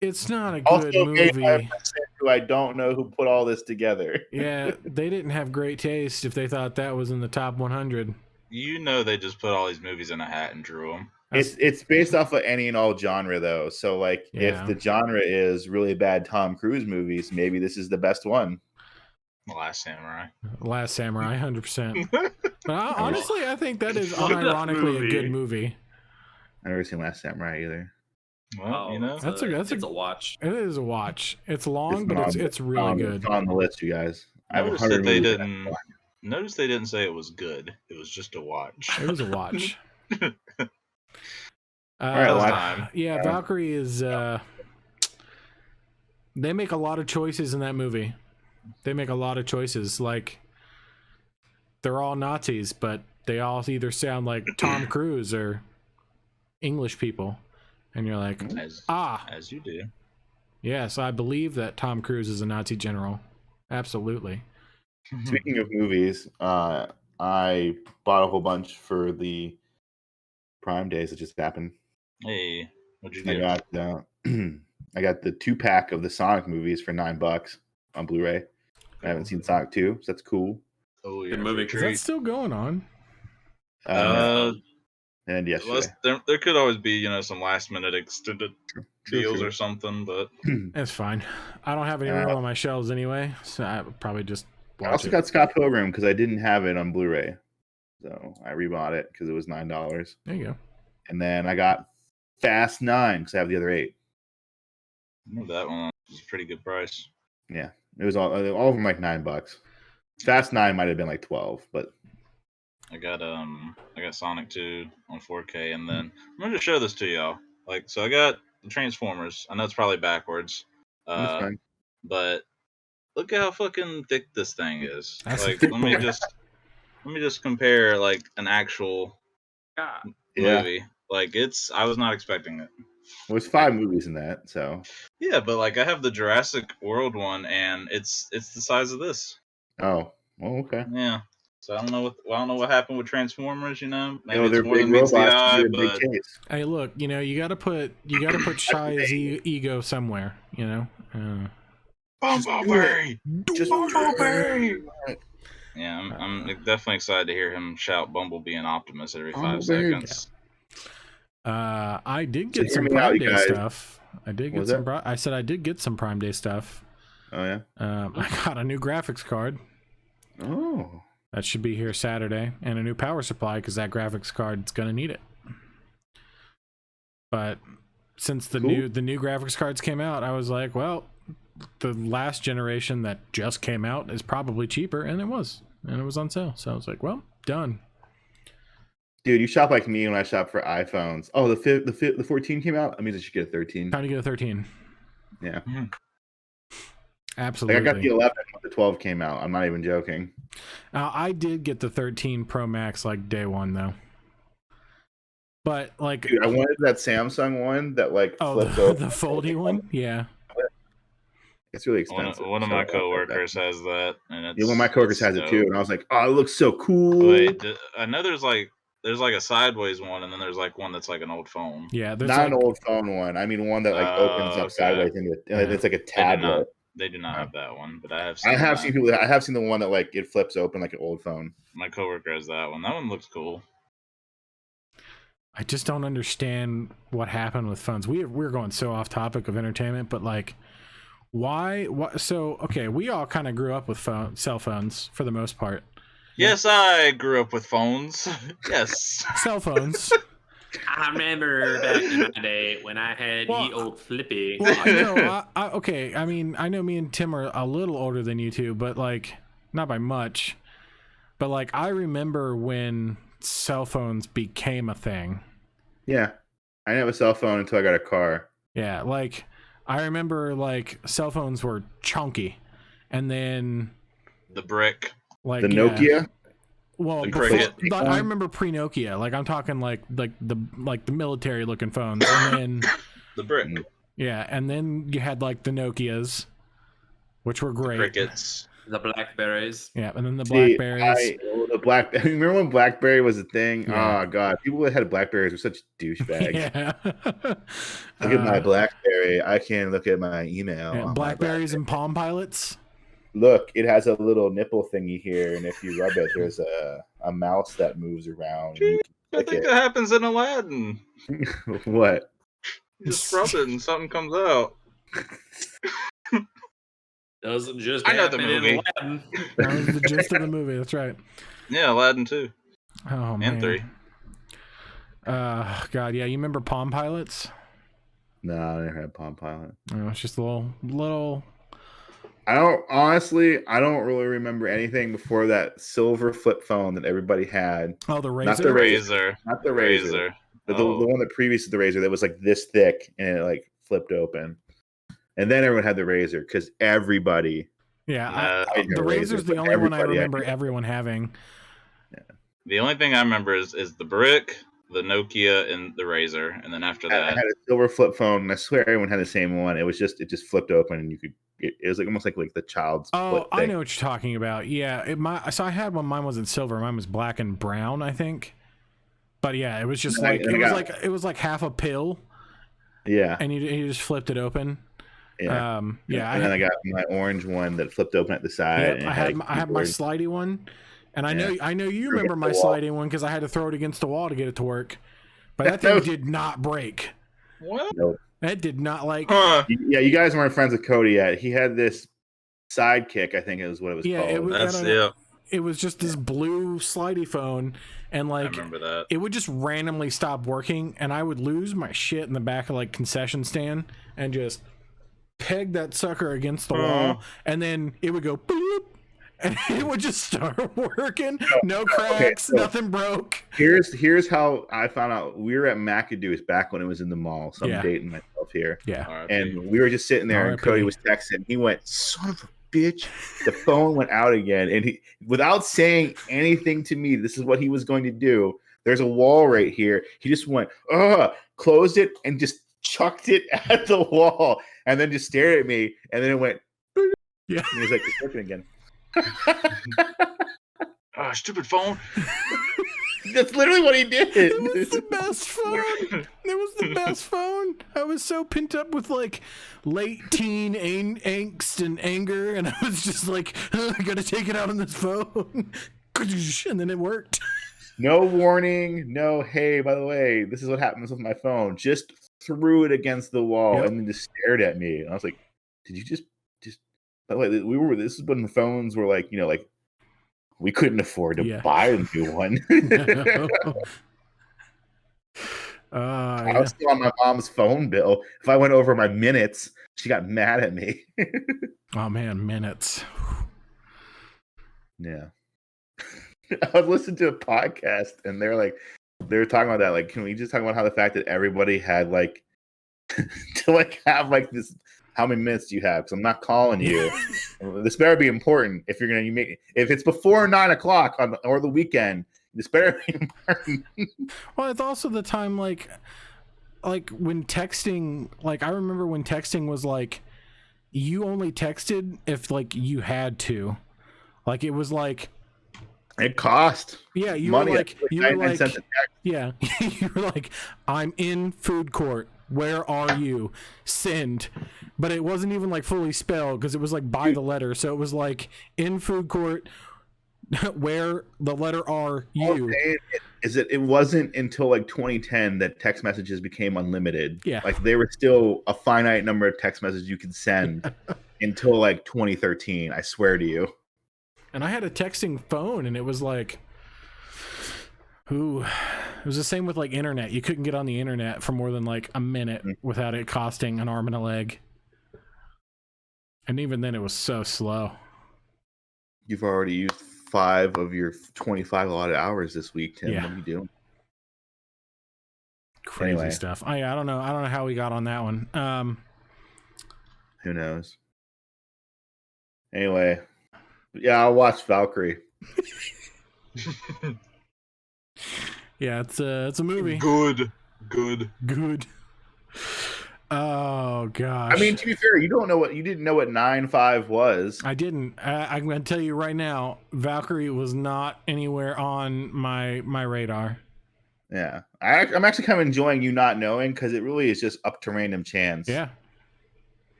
It's not a Also good made by a movie. person who I don't know who put all this together. Yeah, they didn't have great taste if they thought that was in the top 100. You know they just put all these movies in a hat and drew them. It's based off of any and all genre though. So like Yeah. if the genre is really bad Tom Cruise movies, maybe this is the best one. The Last Samurai. Last Samurai, 100%. But honestly, I think that is What a unironically a good movie. movie. I've never seen Last Samurai either. Well, you know, That's a it's a watch. It is a watch. It's long, but on- it's really good. It's on the list, you guys. I have notice 100 that they movies. didn't. Notice they didn't say it was good. It was just a watch. It was a watch. right, Last watch. time. Yeah, Valkyrie is. They make a lot of choices in that movie. They make a lot of choices. Like, they're all Nazis, but they all either sound like Tom Cruise or English people, and you're like, as you do. yes, I believe that Tom Cruise is a Nazi general. Absolutely. Speaking of movies, I bought a whole bunch for the Prime days that just happened. Hey, what'd you I get? got I got the 2-pack of the Sonic movies for $9 on Blu-ray. I haven't seen Sonic 2, so that's cool. Oh, Good yeah, movie. Is that still going on? And yesterday. There could always be, some last minute extended deals True. or something, but It's fine. I don't have any room on my shelves anyway, so I would probably just I watch also it. got Scott Pilgrim because I didn't have it on Blu-ray, so I rebought it because it was $9. There you go. And then I got Fast 9 because I have the other 8. that one was a pretty good price. Yeah, it was all of them like $9. Fast 9 might have been like 12, but I got Sonic 2 on 4K, and then I'm gonna just show this to y'all. So I got the Transformers. I know it's probably backwards, that's fine. but look at how fucking thick this thing is. That's a thick let me boy. just compare like an actual God. Yeah, movie. I was not expecting it. well, it's 5 movies in that, so Yeah, but I have the Jurassic World one, and it's the size of this. oh, well, okay. Yeah. So I don't know what happened with Transformers. Maybe They're it's more big than meets the robots. eye, They're big but case. Hey, look, you gotta put Shy's ego somewhere, Bumblebee. Just Yeah, I'm definitely excited to hear him shout Bumblebee and Optimus every 5 Bumblebee. seconds. I did So get some hear me out, Prime you Day guys. stuff. I did get What was some. that? I said I did get some Prime Day stuff. Oh yeah. I got a new graphics card Oh. that should be here Saturday, and a new power supply because that graphics card's gonna need it. But since the Cool. new graphics cards came out, I was like, well, the last generation that just came out is probably cheaper, and it was on sale. So I was like, well, done. Dude, you shop like me when I shop for iPhones. Oh, the 14 came out. That means I should get a 13. Time to get a 13. Yeah. Absolutely. Like I got the 11 when the 12 came out. I'm not even joking. I did get the 13 Pro Max like day one though. But like, Dude, I wanted that Samsung one that like flipped the over. foldy one, yeah. It's really One expensive. of so my I don't like coworkers that. has that, and it's Yeah, one of my coworkers has it too, and I was like, "Oh, it looks so cool." Wait, I know there's a sideways one, and then there's one that's like an old phone. Yeah, there's Not like, an old phone one. I mean, one that like opens up okay. sideways into it's like a tablet. They do not have that one, but I have seen people. I have seen the one that like it flips open like an old phone. My coworker has that one. That one looks cool. I just don't understand what happened with phones. We're going so off topic of entertainment, but like, why? What? So okay, we all kind of grew up with cell phones for the most part. Yes, I grew up with phones. Yes. Cell phones. I remember back in my day when I had Well, the old flippy. Well, no, okay. I mean, I know me and Tim are a little older than you two, but like, not by much. But like, I remember when cell phones became a thing. Yeah, I didn't have a cell phone until I got a car. Yeah, like I remember like cell phones were chunky, and then The brick. like The Nokia. Well, The before, Cricket. I remember pre-Nokia. Like I'm talking like the military looking phones, and then The brick. yeah, and then you had like the Nokias, which were great. Crickets. The Blackberries. Yeah, and then the See, Blackberries. Remember when BlackBerry was a thing? Yeah. Oh god, people that had Blackberries were such douchebags. Yeah. Look at my BlackBerry. I can't look at my email. yeah, on my Blackberries and Palm Pilots. Look, it has a little nipple thingy here, and if you rub it, there's a mouse that moves around. And you I can think click that happens in Aladdin. it. What? You just rub it and something comes out. Doesn't just I know the happen in movie. Aladdin. That was the gist of the movie. That's right. Yeah, Aladdin 2. Oh man. And 3. God, yeah. You remember Palm Pilots? No, I never had Palm Pilot. Oh, it's just a little. I don't really remember anything before that silver flip phone that everybody had. Oh, the Not the Razor. Razor. Not the Razor. The one that previous to the Razor that was like this thick and it like flipped open. And then everyone had the Razor because everybody. Yeah, I didn't the have a Razor, Razor's the but only one I everybody had remember it. everyone having. The only thing I remember is the brick, the Nokia, and the Razor, and then after I that, had a silver flip phone, and I swear everyone had the same one. It just flipped open, and you could. It was like almost like the child's. Oh, flip thing. I know what you're talking about. Yeah, so I had one. Mine wasn't silver. Mine was black and brown, I think. But yeah, it was just And I- like and I got- it was like half a pill, Yeah, and you just flipped it open. yeah. Yeah. And then I got my orange one that flipped open at the side. Yep, and it I had had a I had my keyboard. slidey one, and I Yeah. know you Threw it remember against my the wall. slidey one because I had to throw it against the wall to get it to work. But that That thing was- did not break. what? Nope. That did not like. Huh? Yeah, you guys weren't friends with Cody yet. He had this sidekick, I think is what it was Yeah, called. it was. I That's don't know. yeah. It was just this blue slidey phone, and I like remember that. it would just randomly stop working, and I would lose my shit in the back of like concession stand and just peg that sucker against the wall, and then it would go boop, and it would just start working. No cracks, so- nothing broke. Here's how I found out. We were at McAdoo's back when it was in the mall. So I'm Yeah. dating myself here. Yeah, R.I.P. And we were just sitting there, and R.I.P. Cody was texting. He went, "Son of a bitch!" The phone went out again, and he, without saying anything to me, this is what he was going to do. There's a wall right here. He just went, closed it, and just chucked it at the wall, and then just stared at me, and then it went. Yeah. And he was like, "It's working again." Ah, stupid phone. That's literally what he did. it was the best phone. It was the best phone. I was so pent up with like late teen angst and anger, and I was just like, I gotta take it out on this phone. And then it worked. No warning, no, hey, by the way, this is what happens with my phone. Just threw it against the wall Yep. and then just stared at me. And I was like, did you just by the way, this is when the phones were like, like we couldn't afford to Yeah. buy a new one. I Yeah. was still on my mom's phone bill. If I went over my minutes, she got mad at me. Oh man, minutes. Yeah. I was listening to a podcast and they were talking about that. Like, can we just talk about how the fact that everybody had like to like have like this, how many minutes do you have? Because I'm not calling you. This better be important if you're gonna make if it's before 9 o'clock or the weekend, this better be important. Well, it's also the time like when texting, like I remember when texting was like you only texted if like you had to. Like it was like It cost yeah, you money. were like 99 cents a text. yeah, you were like, I'm in food court. Where are you? Send. But it wasn't even like fully spelled because it was like by the letter. So it was like in food court, where the letter R, All I'm you. saying is that it wasn't until like 2010 that text messages became unlimited. Yeah. Like they were still a finite number of text messages you could send until like 2013. I swear to you. And I had a texting phone and it was like, ooh, it was the same with like internet. You couldn't get on the internet for more than like a minute without it costing an arm and a leg. And even then it was so slow. You've already used 5 of your 25 allotted hours this week, Tim. Yeah. What are you doing? Crazy Anyway. stuff. I don't know how we got on that one. Who knows? Anyway, yeah, I'll watch Valkyrie. Yeah, it's a movie. Good. Good. Oh gosh. I mean, to be fair, you didn't know what 9.5 was. I didn't. I'm going to tell you right now, Valkyrie was not anywhere on my radar. Yeah, I'm actually kind of enjoying you not knowing because it really is just up to random chance. Yeah.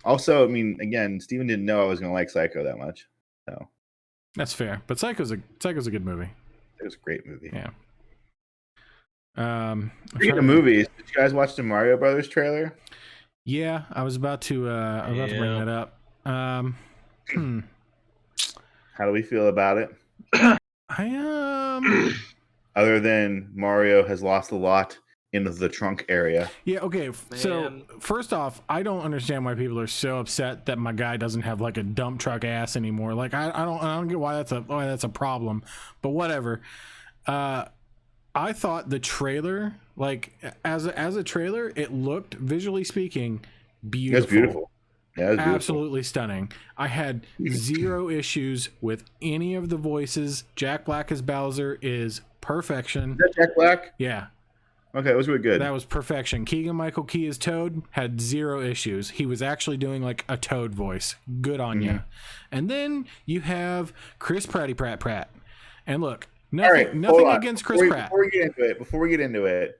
Also, I mean, again, Steven didn't know I was going to like Psycho that much, so That's fair. But Psycho's a good movie. it was a great movie. Yeah. Speaking of movies, did you guys watch the Mario Brothers trailer? Yeah, I was about to bring that up. How do we feel about it? Other than Mario has lost a lot in the trunk area. Yeah, okay. So Man. first off, I don't understand why people are so upset that my guy doesn't have like a dump truck ass anymore. Like I don't get why that's a problem. But whatever. I thought the trailer, like as a trailer, it looked, visually speaking, beautiful. It was beautiful. Yeah, it was beautiful. Absolutely stunning. I had zero issues with any of the voices. Jack Black as Bowser is perfection. Is that Jack Black? Yeah, Okay, it was really good. that was perfection. Keegan-Michael Key as Toad had zero issues. He was actually doing like a Toad voice. Good on you. And then you have Chris Pratt. And look, All right, nothing hold on. against Chris Pratt. Before we get into it,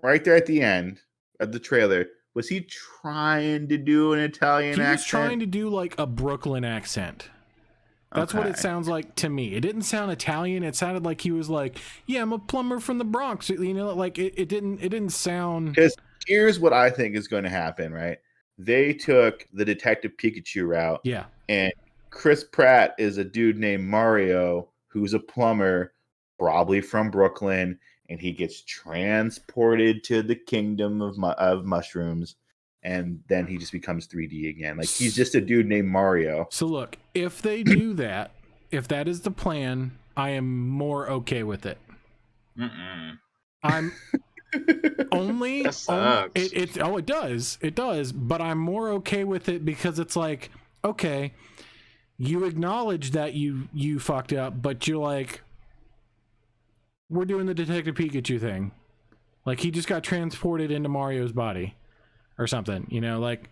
right there at the end of the trailer, was he trying to do an Italian He accent? was trying to do like a Brooklyn accent. That's what it Okay. sounds like to me. It didn't sound Italian. It sounded like he was like, "Yeah, I'm a plumber from the Bronx." You know, like it didn't sound. Because here's what I think is going to happen, right? They took the Detective Pikachu route, Yeah, and Chris Pratt is a dude named Mario who's a plumber, probably from Brooklyn, and he gets transported to the kingdom of mushrooms, and then he just becomes 3D again. Like he's just a dude named Mario. so look, if they do that, if that is the plan, I am more okay with it. Mm-mm. I'm only That sucks. it does, but I'm more okay with it because it's like, okay, you acknowledge that you fucked up, but you're like, we're doing the Detective Pikachu thing. Like he just got transported into Mario's body or something, you know, like,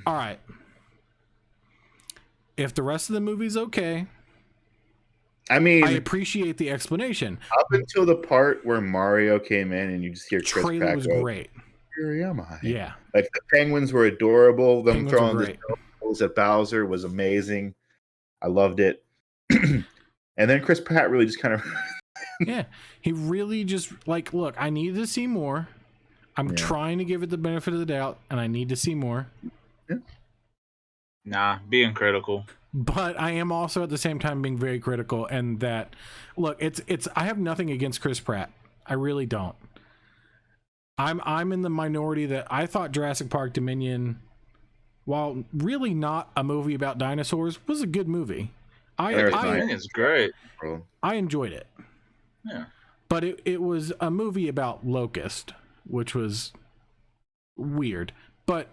all right. If the rest of the movie's okay, I mean, I appreciate the explanation. up until the part where Mario came in and you just hear Chris Trailer Pratt was go, great. "Here am I." Yeah. Like the penguins were adorable. Them Penguins were throwing the great. snowballs at Bowser was amazing. I loved it. And then Chris Pratt really just kind of Yeah, he really just like, look, I need to see more. I'm Yeah. trying to give it the benefit of the doubt, and I need to see more. Nah, being critical. But I am also at the same time being very critical, and that, look, it's I have nothing against Chris Pratt. I really don't. I'm in the minority that I thought Jurassic Park Dominion, while really not a movie about dinosaurs, was a good movie. Yeah, it's I nice. think it's great. I enjoyed it. Yeah. But it was a movie about Locust, which was weird. But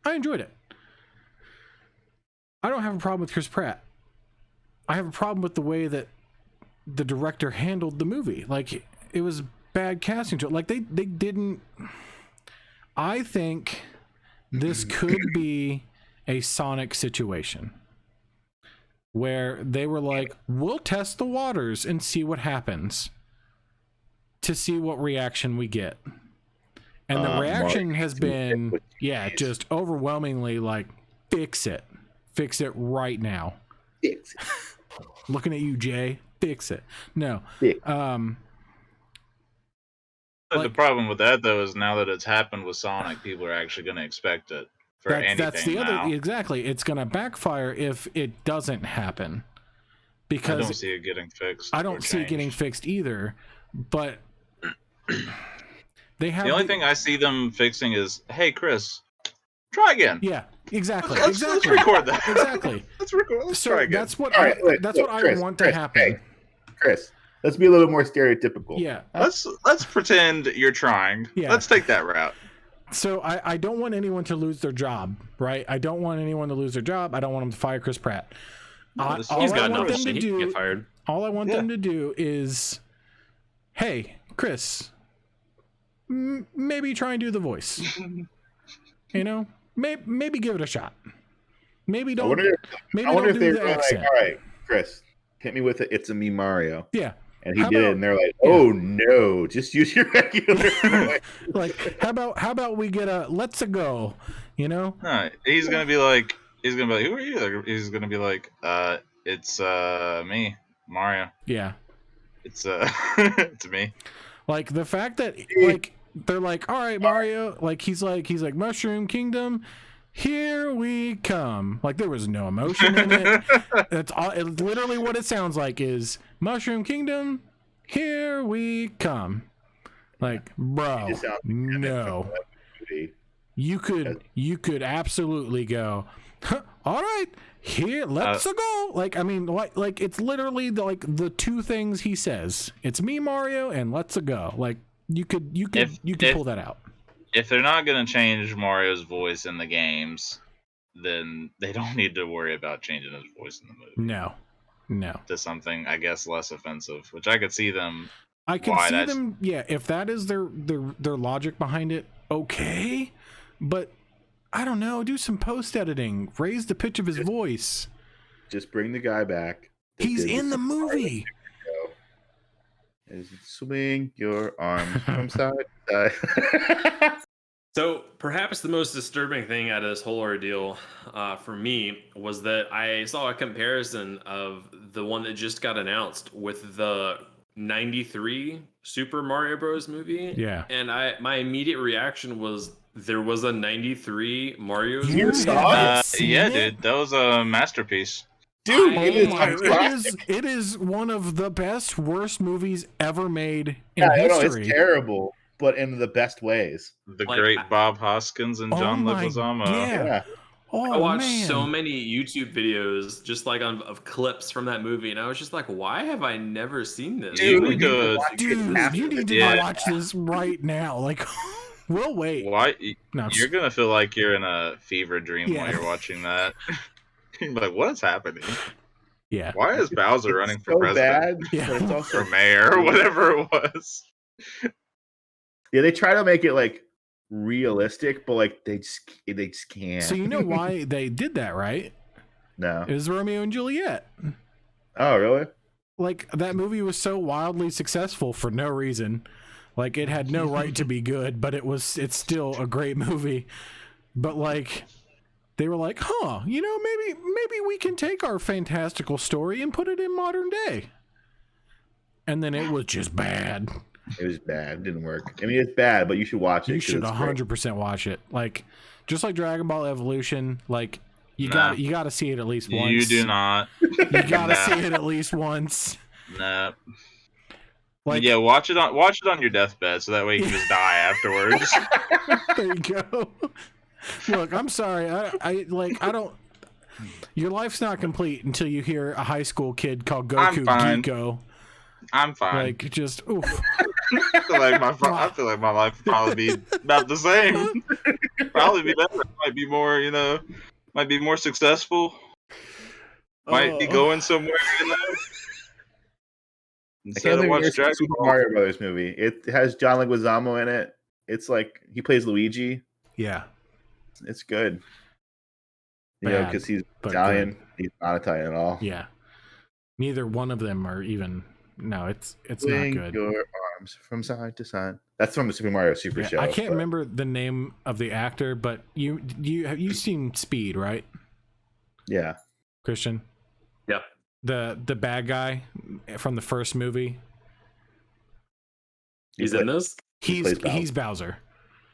I enjoyed it. I don't have a problem with Chris Pratt. I have a problem with the way that the director handled the movie. Like, it was bad casting to it. Like, they didn't... I think this could be a Sonic situation where they were like, we'll test the waters and see what happens to see what reaction we get. And the reaction Mark, has been, yeah, just overwhelmingly like, fix it. Fix it right now. Fix Looking at you, Jay. Fix it. No. Fix. But the Like- problem with that though is now that it's happened with Sonic, people are actually going to expect it for anything That's the now. other, exactly. It's going to backfire if it doesn't happen. I Because don't see it getting fixed. I or don't see it getting changed. fixed either. But they have The only thing I see them fixing is, hey Chris, try again. Yeah, exactly. Let's exactly. record that. Exactly. Let's record. Let's So try again. that's what All right, wait, that's look, what Chris, I want Chris, to happen. hey. Chris, let's be a little more stereotypical. Yeah. Let's pretend you're trying. Yeah. Let's take that route. So I don't want anyone to lose their job, right? I don't want anyone to lose their job. I don't want them to fire Chris Pratt. No, this- all He's I got want enough them to shit. He can do, get fired. all I want Yeah. them to do is, hey, Chris, maybe try and do the voice. You know, maybe give it a shot. Maybe I don't. wonder, Maybe I wonder don't if they do were the like, accent. all right, Chris, hit me with it. It's a me Mario. Yeah. And he How did it, about- and they're like, yeah. "Oh no, just use your regular." voice." Like, how about we get a let's a go, you know? No, he's gonna be like, who are you? He's gonna be like, it's me, Mario. Yeah. It's it's me. Like the fact that like they're like, all right, Mario, like he's like Mushroom Kingdom, here we come. Like there was no emotion in it. That's all. It's literally what it sounds like is Mushroom Kingdom, here we come. Like, bro, It sounds like no. Movie. You could absolutely go. "Huh, all right, here, let's go. Like, I mean, like it's literally the two things he says. It's me, Mario, and let's go. Like, you could If- pull that out. if they're not going to change Mario's voice in the games, then they don't need to worry about changing his voice in the movie. No. To something, I guess, less offensive, which I could see them. I could see them, yeah, if that is their logic behind it, okay. But I don't know, do some post editing, raise the pitch of his voice. Just bring the guy back. He's in the movie. Swing your arms from side to side. So perhaps the most disturbing thing out of this whole ordeal for me was that I saw a comparison of the one that just got announced with the 93 Super Mario Bros. Movie. Yeah. And my immediate reaction was there was a 93 Mario You movie. saw it? Yeah, Seen it? dude, that was a masterpiece. Dude, It is one of the best, worst movies ever made in history. It's terrible, but in the best ways. The Like, great Bob Hoskins and John my- Leguizamo. yeah. Oh, I watched man. so many YouTube videos just like of clips from that movie, and I was just like, why have I never seen this? Dude, you need to good. watch it Dude, after you need to Yeah. watch this right now. Like, we'll wait. Why? No, You're gonna feel like you're in a fever dream Yeah. while you're watching that. You're like, what is happening? yeah. Why is Bowser It's running for so president bad, Yeah. but it's also or mayor or whatever it was? yeah. They try to make it like realistic, but like they just can't. So you know why they did that, right? No. It was Romeo and Juliet. Oh, really? Like, that movie was so wildly successful for no reason. Like, it had no right to be good, but it's still a great movie. But like, they were like, huh, you know, maybe we can take our fantastical story and put it in modern day. And then it was just bad. It was bad. It didn't work. I mean, it's bad, but you should watch it. You 'cause should it's great. 100% watch it. Like, just like Dragon Ball Evolution, like you Nah. got to see it at least once. You do not. You got to Nah. see it at least once. Nah. Like, Yeah, watch it on your deathbed, so that way you can just die afterwards. there you go. Look, I'm sorry. I don't. Your life's not complete until you hear a high school kid called I'm Goku fine. Geeko. I'm fine. Like, just oof. I feel like my life would probably be about the same. Probably be better. Might be more, might be more successful. Might be going somewhere, I Instead can't of think of watch the Dragon Super Ball. Mario Brothers movie. It has John Leguizamo in it. It's like he plays Luigi. Yeah, It's good. You know, Bad, because he's but Italian. good. He's not Italian at all. yeah. Neither one of them are even. No, it's not Swing good. your arms from side to side. That's from the Super Mario Super Yeah, Show. I can't but- remember the name of the actor, but you've seen Speed, right, Yeah. Christian? Yep. The bad guy from the first movie. He He's play- in this? plays Bowser. He's Bowser.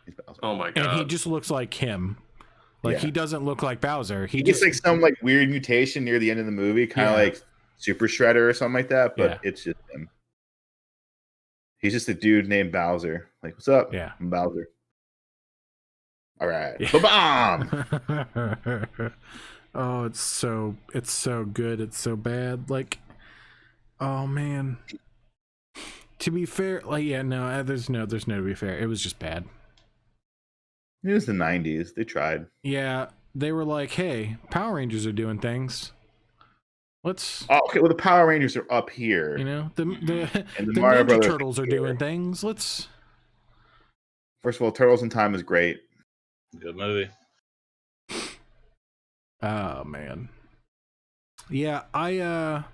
he's Bowser. Oh my And god. he just looks like him. Like, Yeah. he doesn't look like Bowser. He He just gets like some like weird mutation near the end of the movie, kind of Yeah. like Super Shredder or something like that, but Yeah. it's just him. He's just a dude named Bowser. Like, what's up? Yeah. I'm Bowser. All right. Yeah. Ba-bomb! Oh, it's so good. It's so bad. Like, oh man. To be fair, like, yeah, no, there's no to be fair. It was just bad. It was the 90s. They tried. Yeah, they were like, hey, Power Rangers are doing things. Let's, Oh, okay. Well, the Power Rangers are up here. you know, the And the the Mario Ninja Brothers Turtles are here. doing things. Let's. First of all, Turtles in Time is great. Good movie. Oh man. Yeah, I'm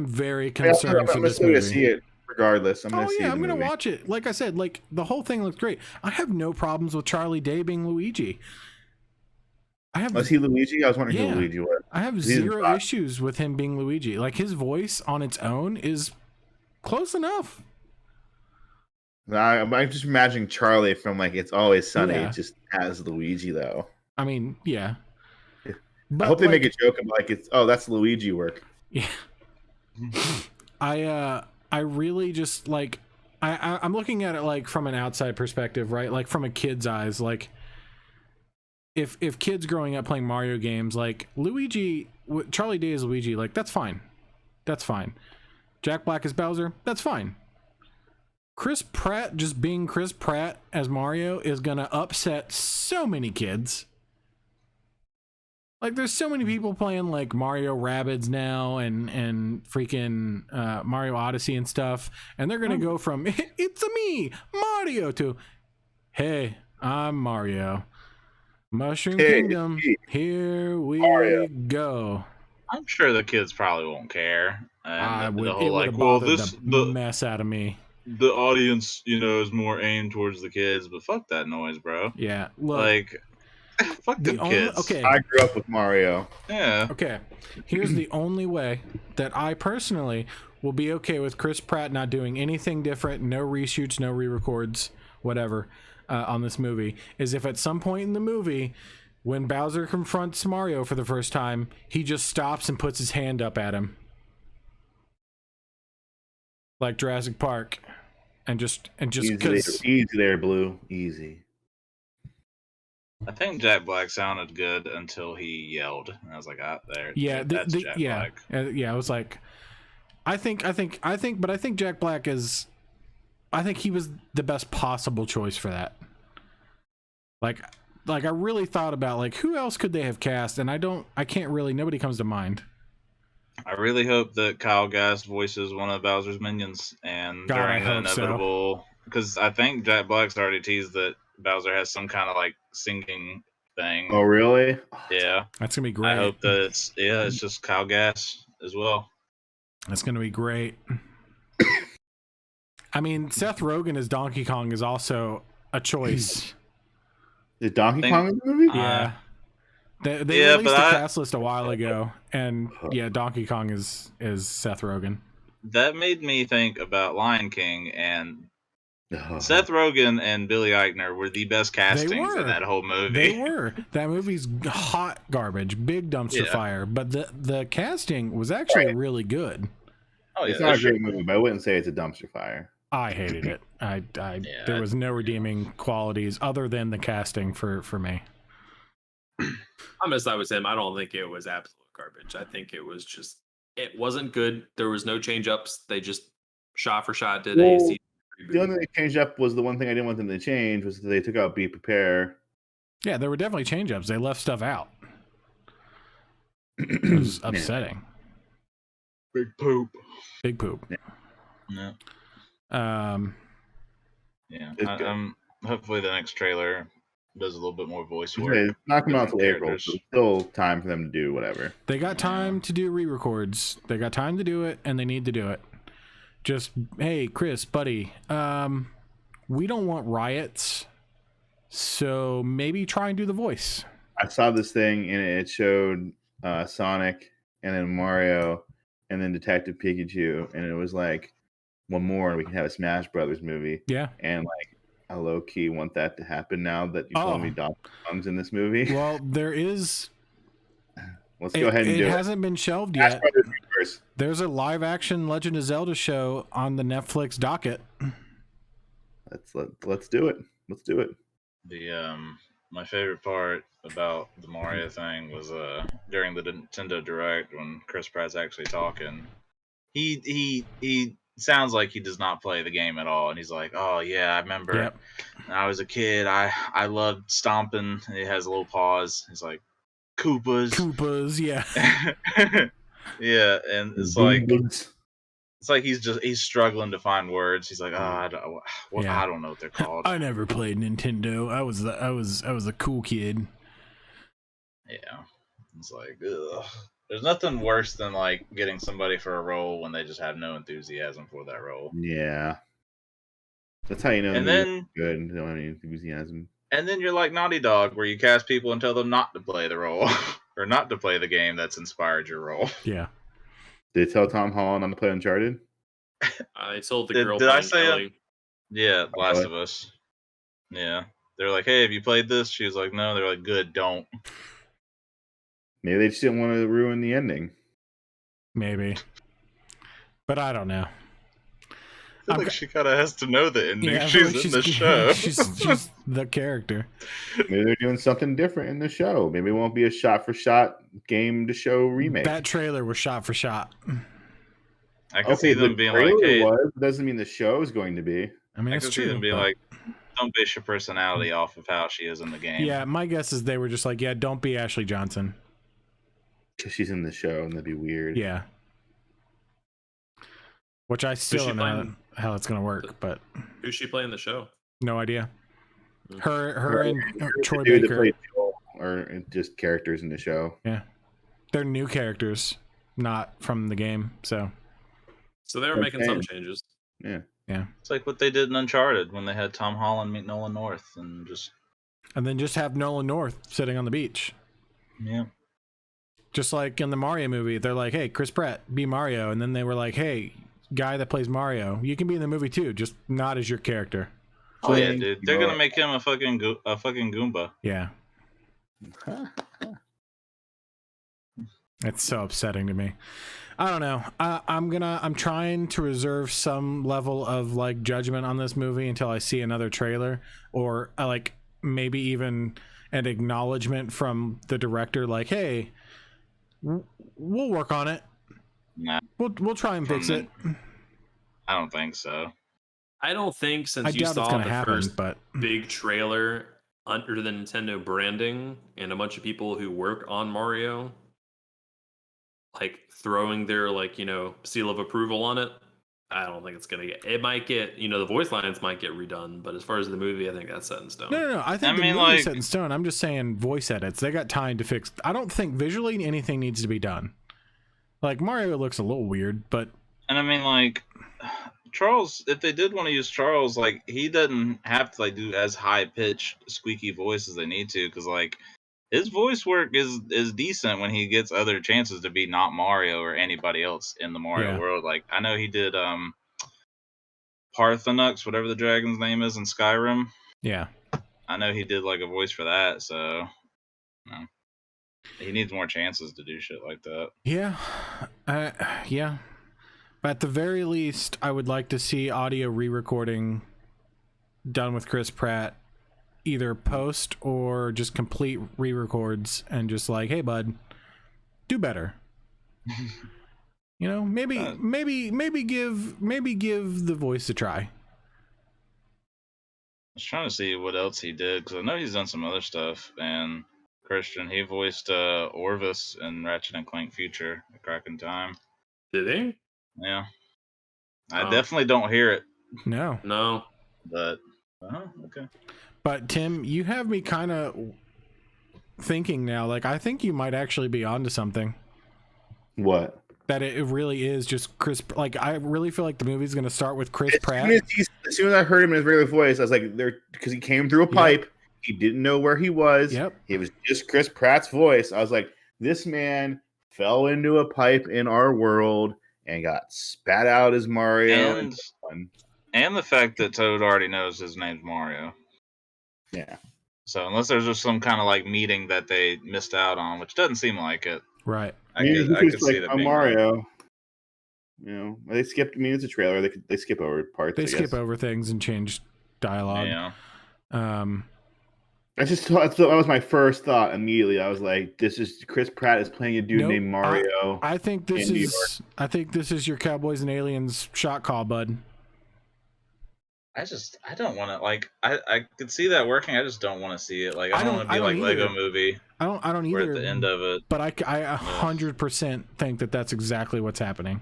very I'm concerned for this still gonna movie. see it regardless. I'm gonna Oh see yeah, the I'm gonna movie. watch it. Like I said, like the whole thing looks great. I have no problems with Charlie Day being Luigi. I have Was he Luigi? I was wondering Yeah. who Luigi was. I have he's zero not- issues with him being Luigi. Like, his voice on its own is close enough. I'm just imagining Charlie from like It's Always Sunny Yeah. just as Luigi though. I mean, yeah. Yeah. But I hope they like, make a joke about like that's Luigi work. Yeah. I really just like I'm looking at it like from an outside perspective, right? Like from a kid's eyes. Like if kids growing up playing Mario games, like Charlie Day is Luigi, like that's fine. That's fine. Jack Black is Bowser, that's fine. Chris Pratt just being Chris Pratt as Mario is gonna upset so many kids. Like, there's so many people playing like Mario Rabbids now and freaking Mario Odyssey and stuff, and they're gonna go from "It's a me, Mario" to "Hey, I'm Mario, Mushroom Hey, Kingdom, it's me, here we Mario." go." I'm sure the kids probably won't care. I And would. the It whole would like, have well, bothered this the mess out of me. the audience, is more aimed towards the kids, but fuck that noise, bro. Yeah. Look. Like, fuck The them only kids. okay. I grew up with Mario. Yeah. Okay, here's the only way that I personally will be okay with Chris Pratt not doing anything different, no reshoots, no re-records, whatever, on this movie, is if at some point in the movie, when Bowser confronts Mario for the first time, he just stops and puts his hand up at him, like Jurassic Park, and just because. Easy there, Blue. Easy. I think Jack Black sounded good until he yelled. And I was like, there. Yeah, that's Jack Black. Yeah, I was like, I think, but I think Jack Black is, I think he was the best possible choice for that. Like I really thought about like who else could they have cast, and I can't really, nobody comes to mind. I really hope that Kyle Gass voices one of Bowser's minions, and God, during I the hope so. inevitable, because I think Jack Black's already teased that Bowser has some kind of like singing thing. Oh, really? Yeah. That's gonna be great. I hope that it's just Kyle Gass as well. That's gonna be great. I mean, Seth Rogen as Donkey Kong is also a choice. Is Donkey Kong in the movie? Yeah. They Yeah, released the but cast list a while ago, and yeah, Donkey Kong is Seth Rogen. That made me think about Lion King, and Oh. Seth Rogen and Billy Eichner were the best castings were. in that whole movie. They were. That movie's hot garbage, big dumpster Yeah. fire. But the casting was actually Right. really good. Oh yeah, It's not a great movie, but I wouldn't say it's a dumpster fire. I hated it. There was no redeeming qualities other than the casting for me. I'm gonna side with him. I don't think it was absolute garbage. I think it was just, it wasn't good. There was no change ups. They just shot for shot did Well, a season The only reboot. thing they changed up was the one thing I didn't want them to change was that they took out Be Prepare. Yeah, there were definitely change ups. They left stuff out. It was upsetting. Big poop. Big poop. Yeah. It's Yeah. good. Hopefully the next trailer does a little bit more voice work. It's not coming out Different until April, characters. so still time for them to do whatever. They got time to do re-records. They got time to do it, and they need to do it. Just, hey, Chris, buddy, we don't want riots, so maybe try and do the voice. I saw this thing and it showed Sonic and then Mario and then Detective Pikachu, and it was like one more and we can have a Smash Brothers movie. Yeah. And like I low key want that to happen now that you told me Donkey Kong's in this movie. Well, there is. Let's go ahead and do it it. hasn't been shelved Smash yet. Brothers first. There's a live action Legend of Zelda show on the Netflix docket. Let's do it. Let's do it. The my favorite part about the Mario thing was during the Nintendo Direct when Chris Pratt's actually talking. He sounds like he does not play the game at all, and he's like, "Oh yeah, I remember Yep. when I was a kid. I loved stomping." And he has a little pause. He's like, "Koopas." Yeah. Yeah, and it's like he's struggling to find words. He's like, I don't know what they're called. I never played Nintendo. I was a cool kid. Yeah, it's like, ugh. There's nothing worse than like getting somebody for a role when they just have no enthusiasm for that role. Yeah. That's how you know And they're then good. They don't have any enthusiasm. And then you're like Naughty Dog, where you cast people and tell them not to play the role or not to play the game that's inspired your role. Yeah. Did they tell Tom Holland not to play Uncharted? I told the Did- girl did I playing say Ellie, Yeah, Last Really? of Us. Yeah. They're like, hey, have you played this? She was like, no. They're like, good, don't. Maybe they just didn't want to ruin the ending. Maybe. But I don't know. I feel I'm like she kind of has to know the ending. Yeah, I feel She's like in the show. she's the character. Maybe they're doing something different in the show. Maybe it won't be a shot-for-shot game-to-show remake. That trailer was shot for shot. I can see the them being like, trailer hey, was, doesn't mean the show is going to be. I mean, I it's could see true. them be but- like, don't base your personality off of how she is in the game. yeah, my guess is they were just like, yeah, don't be Ashley Johnson. Because she's in the show, and that'd be weird. Yeah. Which I still she don't know playing? how it's gonna work, but Who's she playing the show? no idea. Hmm. Her and Troy The dude that Baker, played Joel are just characters in the show. they're new characters, not from the game. So So they were Okay. making some changes. Yeah. It's like what they did in Uncharted when they had Tom Holland meet Nolan North and just and then just have Nolan North sitting on the beach. yeah. Just like in the Mario movie, they're like, hey, Chris Pratt, be Mario. And then they were like, hey, guy that plays Mario, you can be in the movie too, just not as your character. Oh yeah, Playing dude. They're gonna your- make him a fucking Goomba. Yeah. It's so upsetting to me. I don't know. I'm trying to reserve some level of like judgment on this movie until I see another trailer, or like maybe even an acknowledgement from the director, like, hey, we'll work on it. Nah, We'll try and fix it. I don't think so. I don't think since I you doubt it's saw gonna the happen, first but big trailer under the Nintendo branding and a bunch of people who work on Mario like throwing their like, seal of approval on it, I don't think it's gonna get. It might get, the voice lines might get redone, but as far as the movie, I think that's set in stone. no. I think I the mean, movie's like- set in stone. I'm just saying voice edits. They got time to fix. I don't think visually anything needs to be done. Like Mario looks a little weird, but And I mean, like Charles, if they did want to use Charles, like he doesn't have to like do as high pitched squeaky voice as they need to, because like his voice work is decent when he gets other chances to be not Mario or anybody else in the Mario Yeah. world. Like I know he did Parthenux, whatever the dragon's name is in Skyrim. yeah. I know he did like a voice for that, so he needs more chances to do shit like that. Yeah. Yeah. But at the very least, I would like to see audio re-recording done with Chris Pratt, either post or just complete re-records, and just like, hey, bud, do better. Maybe give the voice a try. I was trying to see what else he did, because I know he's done some other stuff. And Christian, he voiced Orvis in Ratchet and Clank Future, A Crack in Time. Did he? Yeah. I Oh. definitely don't hear it, No. No. but okay. But Tim, you have me kind of thinking now, like, I think you might actually be onto something. What? That it really is just Chris. Like, I really feel like the movie's going to start with Chris Pratt. As soon as I heard him in his regular voice, I was like, "There," because he came through a pipe. He didn't know where he was. Yep. It was just Chris Pratt's voice. I was like, "This man fell into a pipe in our world and got spat out as Mario." And the fact that Toad already knows his name's Mario. Yeah. So unless there's just some kind of like meeting that they missed out on, which doesn't seem like it, Right. I Maybe could he's see like that a being Mario. They skipped. I mean, it's a trailer. They skip over parts. They I skip guess. over things and change dialogue. Yeah. I just thought that was my first thought immediately. I was like, "This is Chris Pratt is playing a dude Nope. named Mario." I think this in New is. I think this is your Cowboys and Aliens shot call, bud. I don't want to like. I could see that working. I just don't want to see it. Like I don't want to I be don't like Lego either. Movie. I don't We're either. at the end of it. But I 100% think that that's exactly what's happening.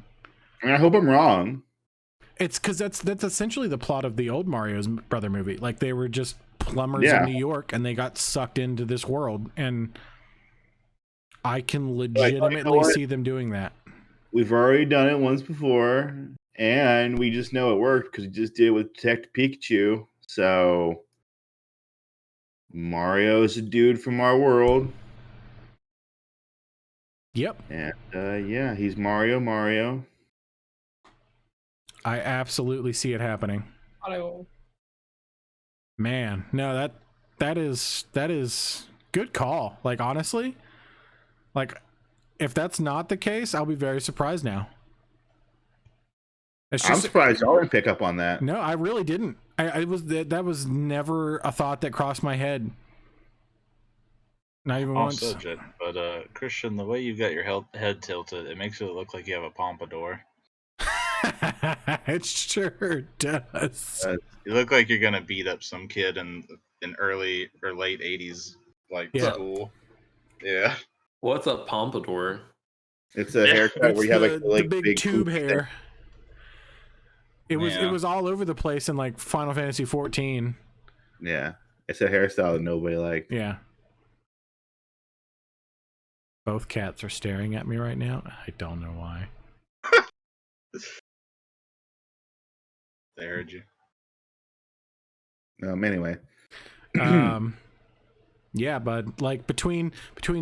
I mean, I hope I'm wrong. It's because that's essentially the plot of the old Mario's brother movie. Like, they were just plumbers Yeah. in New York and they got sucked into this world, and I can legitimately what? see them doing that. We've already done it once before, and we just know it worked because we just did it with Detective Pikachu. So Mario is a dude from our world, Yep. and yeah, he's Mario. I absolutely see it happening. Man, no, that is good call. Like, honestly, like, if that's not the case, I'll be very surprised now. It's I'm just surprised y'all didn't pick up on that. no, I really didn't. That was never a thought that crossed my head. Not even Off once. subject, but Christian, the way you've got your head tilted, it makes it look like you have a pompadour. It sure does. You look like you're gonna beat up some kid in early or late '80s like Yeah. school. Yeah. What's a pompadour? It's a Yeah, haircut It's where you have like the big tube poofy thing. hair. It Yeah. was all over the place in like Final Fantasy 14. Yeah, it's a hairstyle that nobody liked. Yeah. Both cats are staring at me right now. I don't know why. They heard you. Anyway, Yeah, but like between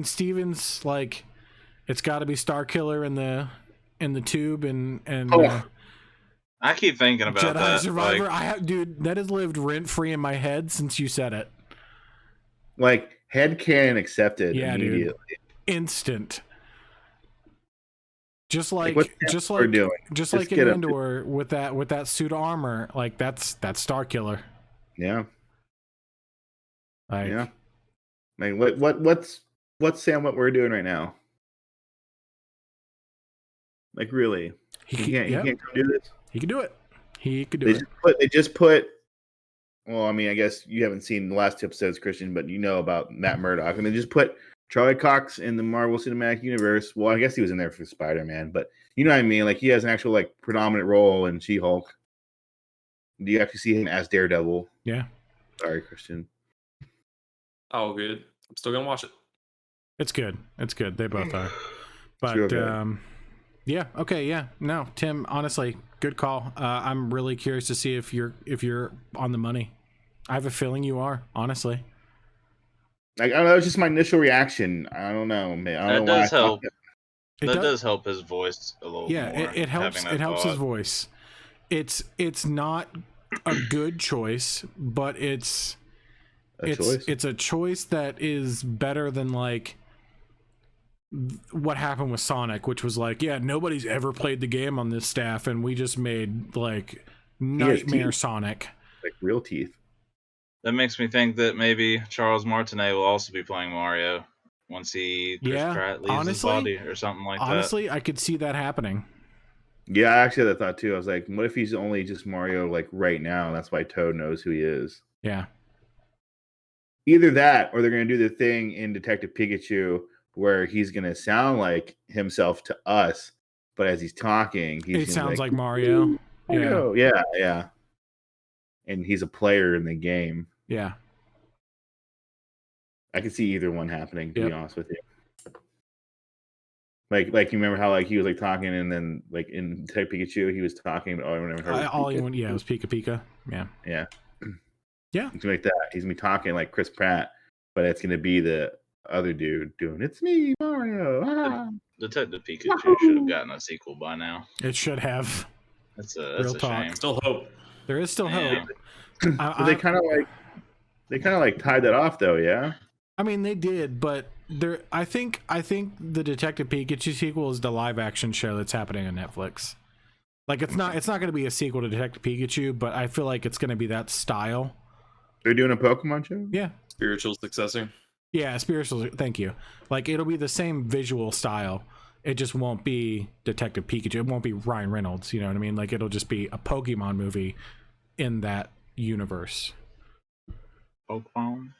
Stevens, like it's got to be Star Killer in the tube and Oh. I keep thinking about Jedi that. Survivor. Like, Dude, that has lived rent free in my head since you said it. like headcanon accepted Yeah, dude. immediately. Instant. Just like what's just we're like doing? just Just like in get 'em. Andor with that suit of armor, like that's Star Killer. Yeah, Like, yeah. Like what's Sam? What we're doing right now? Like really, he you could, can't yeah, you can't come do this. he could do it. He could do They it. just put. Well, I mean, I guess you haven't seen the last 2 episodes, Christian, but you know about Matt Murdock, and they just put Charlie Cox in the Marvel Cinematic Universe. Well, I guess he was in there for Spider-Man, but you know what I mean. Like he has an actual like predominant role in She-Hulk. Do you actually see him as Daredevil? Yeah. Sorry, Christian. Oh, good. I'm still gonna watch it. It's good. It's good. They both are. But real good. yeah, okay, yeah. No, Tim, honestly, good call. I'm really curious to see if you're on the money. I have a feeling you are, honestly. Like I don't know, it's just my initial reaction. I don't know, man. I don't That know why does I thought help. that. It that does- does help his voice a little Yeah, more. it helps. having that It helps his thought. voice. It's not a good choice, but it's Choice. it's a choice that is better than like what happened with Sonic, which was like, yeah, nobody's ever played the game on this staff, and we just made like nightmare teeth. Sonic. Like real teeth. That makes me think that maybe Charles Martinet will also be playing Mario once Chris Yeah, Pratt leaves honestly- his body or something like Honestly, I could see that happening. Yeah, I actually had that thought too. I was like, what if he's only just Mario like right now? That's why Toad knows who he is. Yeah, Either that, or they're gonna do the thing in Detective Pikachu where he's gonna sound like himself to us, but as he's talking, he's it gonna sounds be like Mario. Yeah, Mario. Yeah. And he's a player in the game. yeah. I could see either one happening, to Yep. be honest with you. Like you remember how like he was like talking, and then like in Detective Pikachu he was talking, but all I never heard was All you Pika. want, yeah, it was Pika Pika. Yeah, Yeah. Yeah. He's gonna make that. He's gonna be talking like Chris Pratt, but it's gonna be the other dude doing "It's me, Mario." Ah. Detective Pikachu should have gotten a sequel by now. it should have. That's a Real talk. shame. Still hope. There is still Yeah. hope. But they kind of like tied that off though, yeah. I mean, they did, but there. I think the Detective Pikachu sequel is the live action show that's happening on Netflix. Like it's not going to be a sequel to Detective Pikachu, but I feel like it's going to be that style. They're doing a Pokemon show. Yeah, Spiritual successor. yeah, spiritual. Thank you. Like it'll be the same visual style. It just won't be Detective Pikachu. It won't be Ryan Reynolds. You know what I mean? Like it'll just be a Pokemon movie in that universe. Pokemon.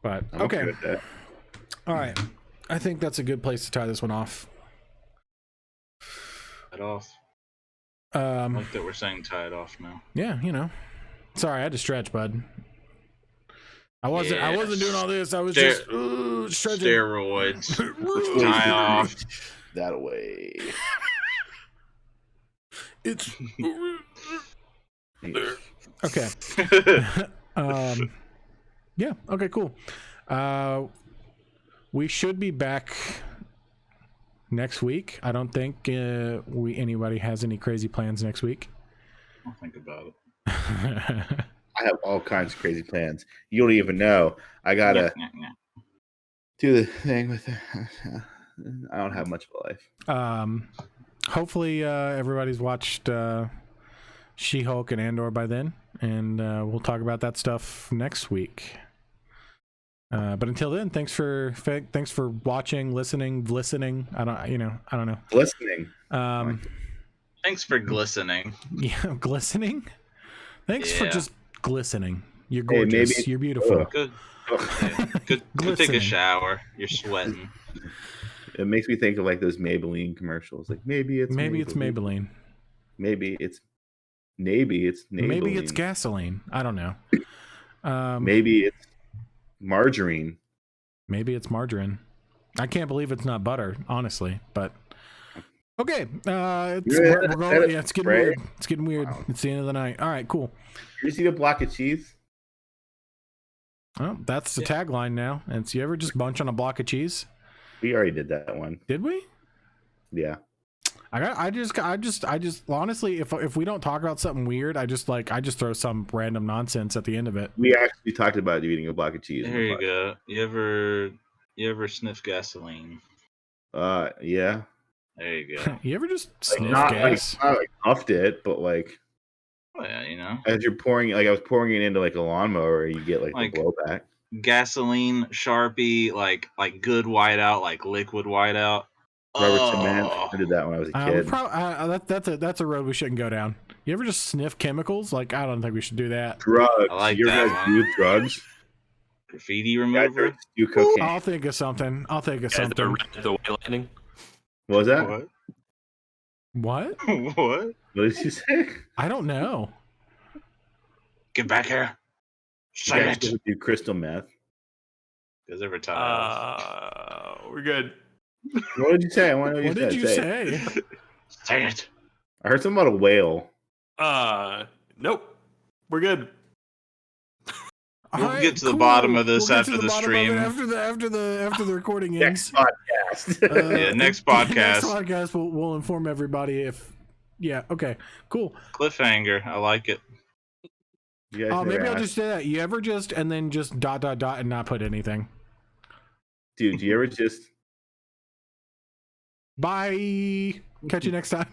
But I'm okay, with that. all right. I think that's a good place to tie this one off. It off. Um, I like that we're saying tie it off now. yeah, you know. Sorry, I had to stretch, bud. I wasn't Yeah. doing all this. I was Ste- just stretching. Steroids. Tie off. That away. It's okay. Yeah, okay, cool. We should be back next week. I don't think anybody has any crazy plans next week. I'll think about it. I have all kinds of crazy plans. You don't even know. I gotta Yeah. do the thing with. I don't have much of a life. Hopefully everybody's watched She-Hulk and Andor by then, and we'll talk about that stuff next week. But until then, thanks for watching, listening. I don't know. Listening. Thanks for glistening. Yeah, glistening. Thanks for Yeah. just glistening. You're Hey, gorgeous. maybe- You're beautiful. Good. Ugh. Yeah. Good. Go take Glistening. a shower. You're sweating. It makes me think of like those Maybelline commercials. Like maybe it's Maybe it's Maybelline. Maybe it's Maybelline. Maybe it's gasoline. I don't know. Maybe it's margarine. Maybe it's margarine. I can't believe it's not butter, honestly. But okay, Yeah, it's getting right? weird. It's getting weird. Wow. It's the end of the night. All right, cool. Did you see the block of cheese? Well, that's the tagline now. And so you ever just bunch on a block of cheese? We already did that one. Did we? Yeah. I just honestly, if we don't talk about something weird, I just throw some random nonsense at the end of it. We actually talked about eating a block of cheese. There you go. You ever sniff gasoline? Yeah. There you go. You ever just Like, sniff not gas? like puffed it, but like Oh yeah, you know, as you're pouring, like I was pouring it into like a lawnmower, you get like Like- the blowback. gasoline, Sharpie, like good whiteout, like liquid whiteout. Rubber cement. Oh. I did that when I was a We kid. that's a road we shouldn't go down. You ever just sniff chemicals? Like, I don't think we should do that. Drugs. I like you that guys one. do drugs? Graffiti You guys remover. do cocaine. I'll think of something. Guys that are red, the white lightning. What was that? What? What? What What? did you say? I don't know. Get back here. You Say guys it. do crystal meth. Because every time. We're good. What did you say? I want to know What what did you Say it. say? Say it. I heard something about a whale. Nope. We're good. All We'll get to the bottom of this We'll get after to the bottom of it stream. after the recording Next ends. podcast. Yeah, next Next podcast. podcast, we'll inform everybody if. Yeah. Okay. Cool. Cliffhanger. I like it. You guys Oh, never maybe I'll asked- just say that. You ever just and then just ... and not put anything. Dude, do you ever just Bye. Catch you next time.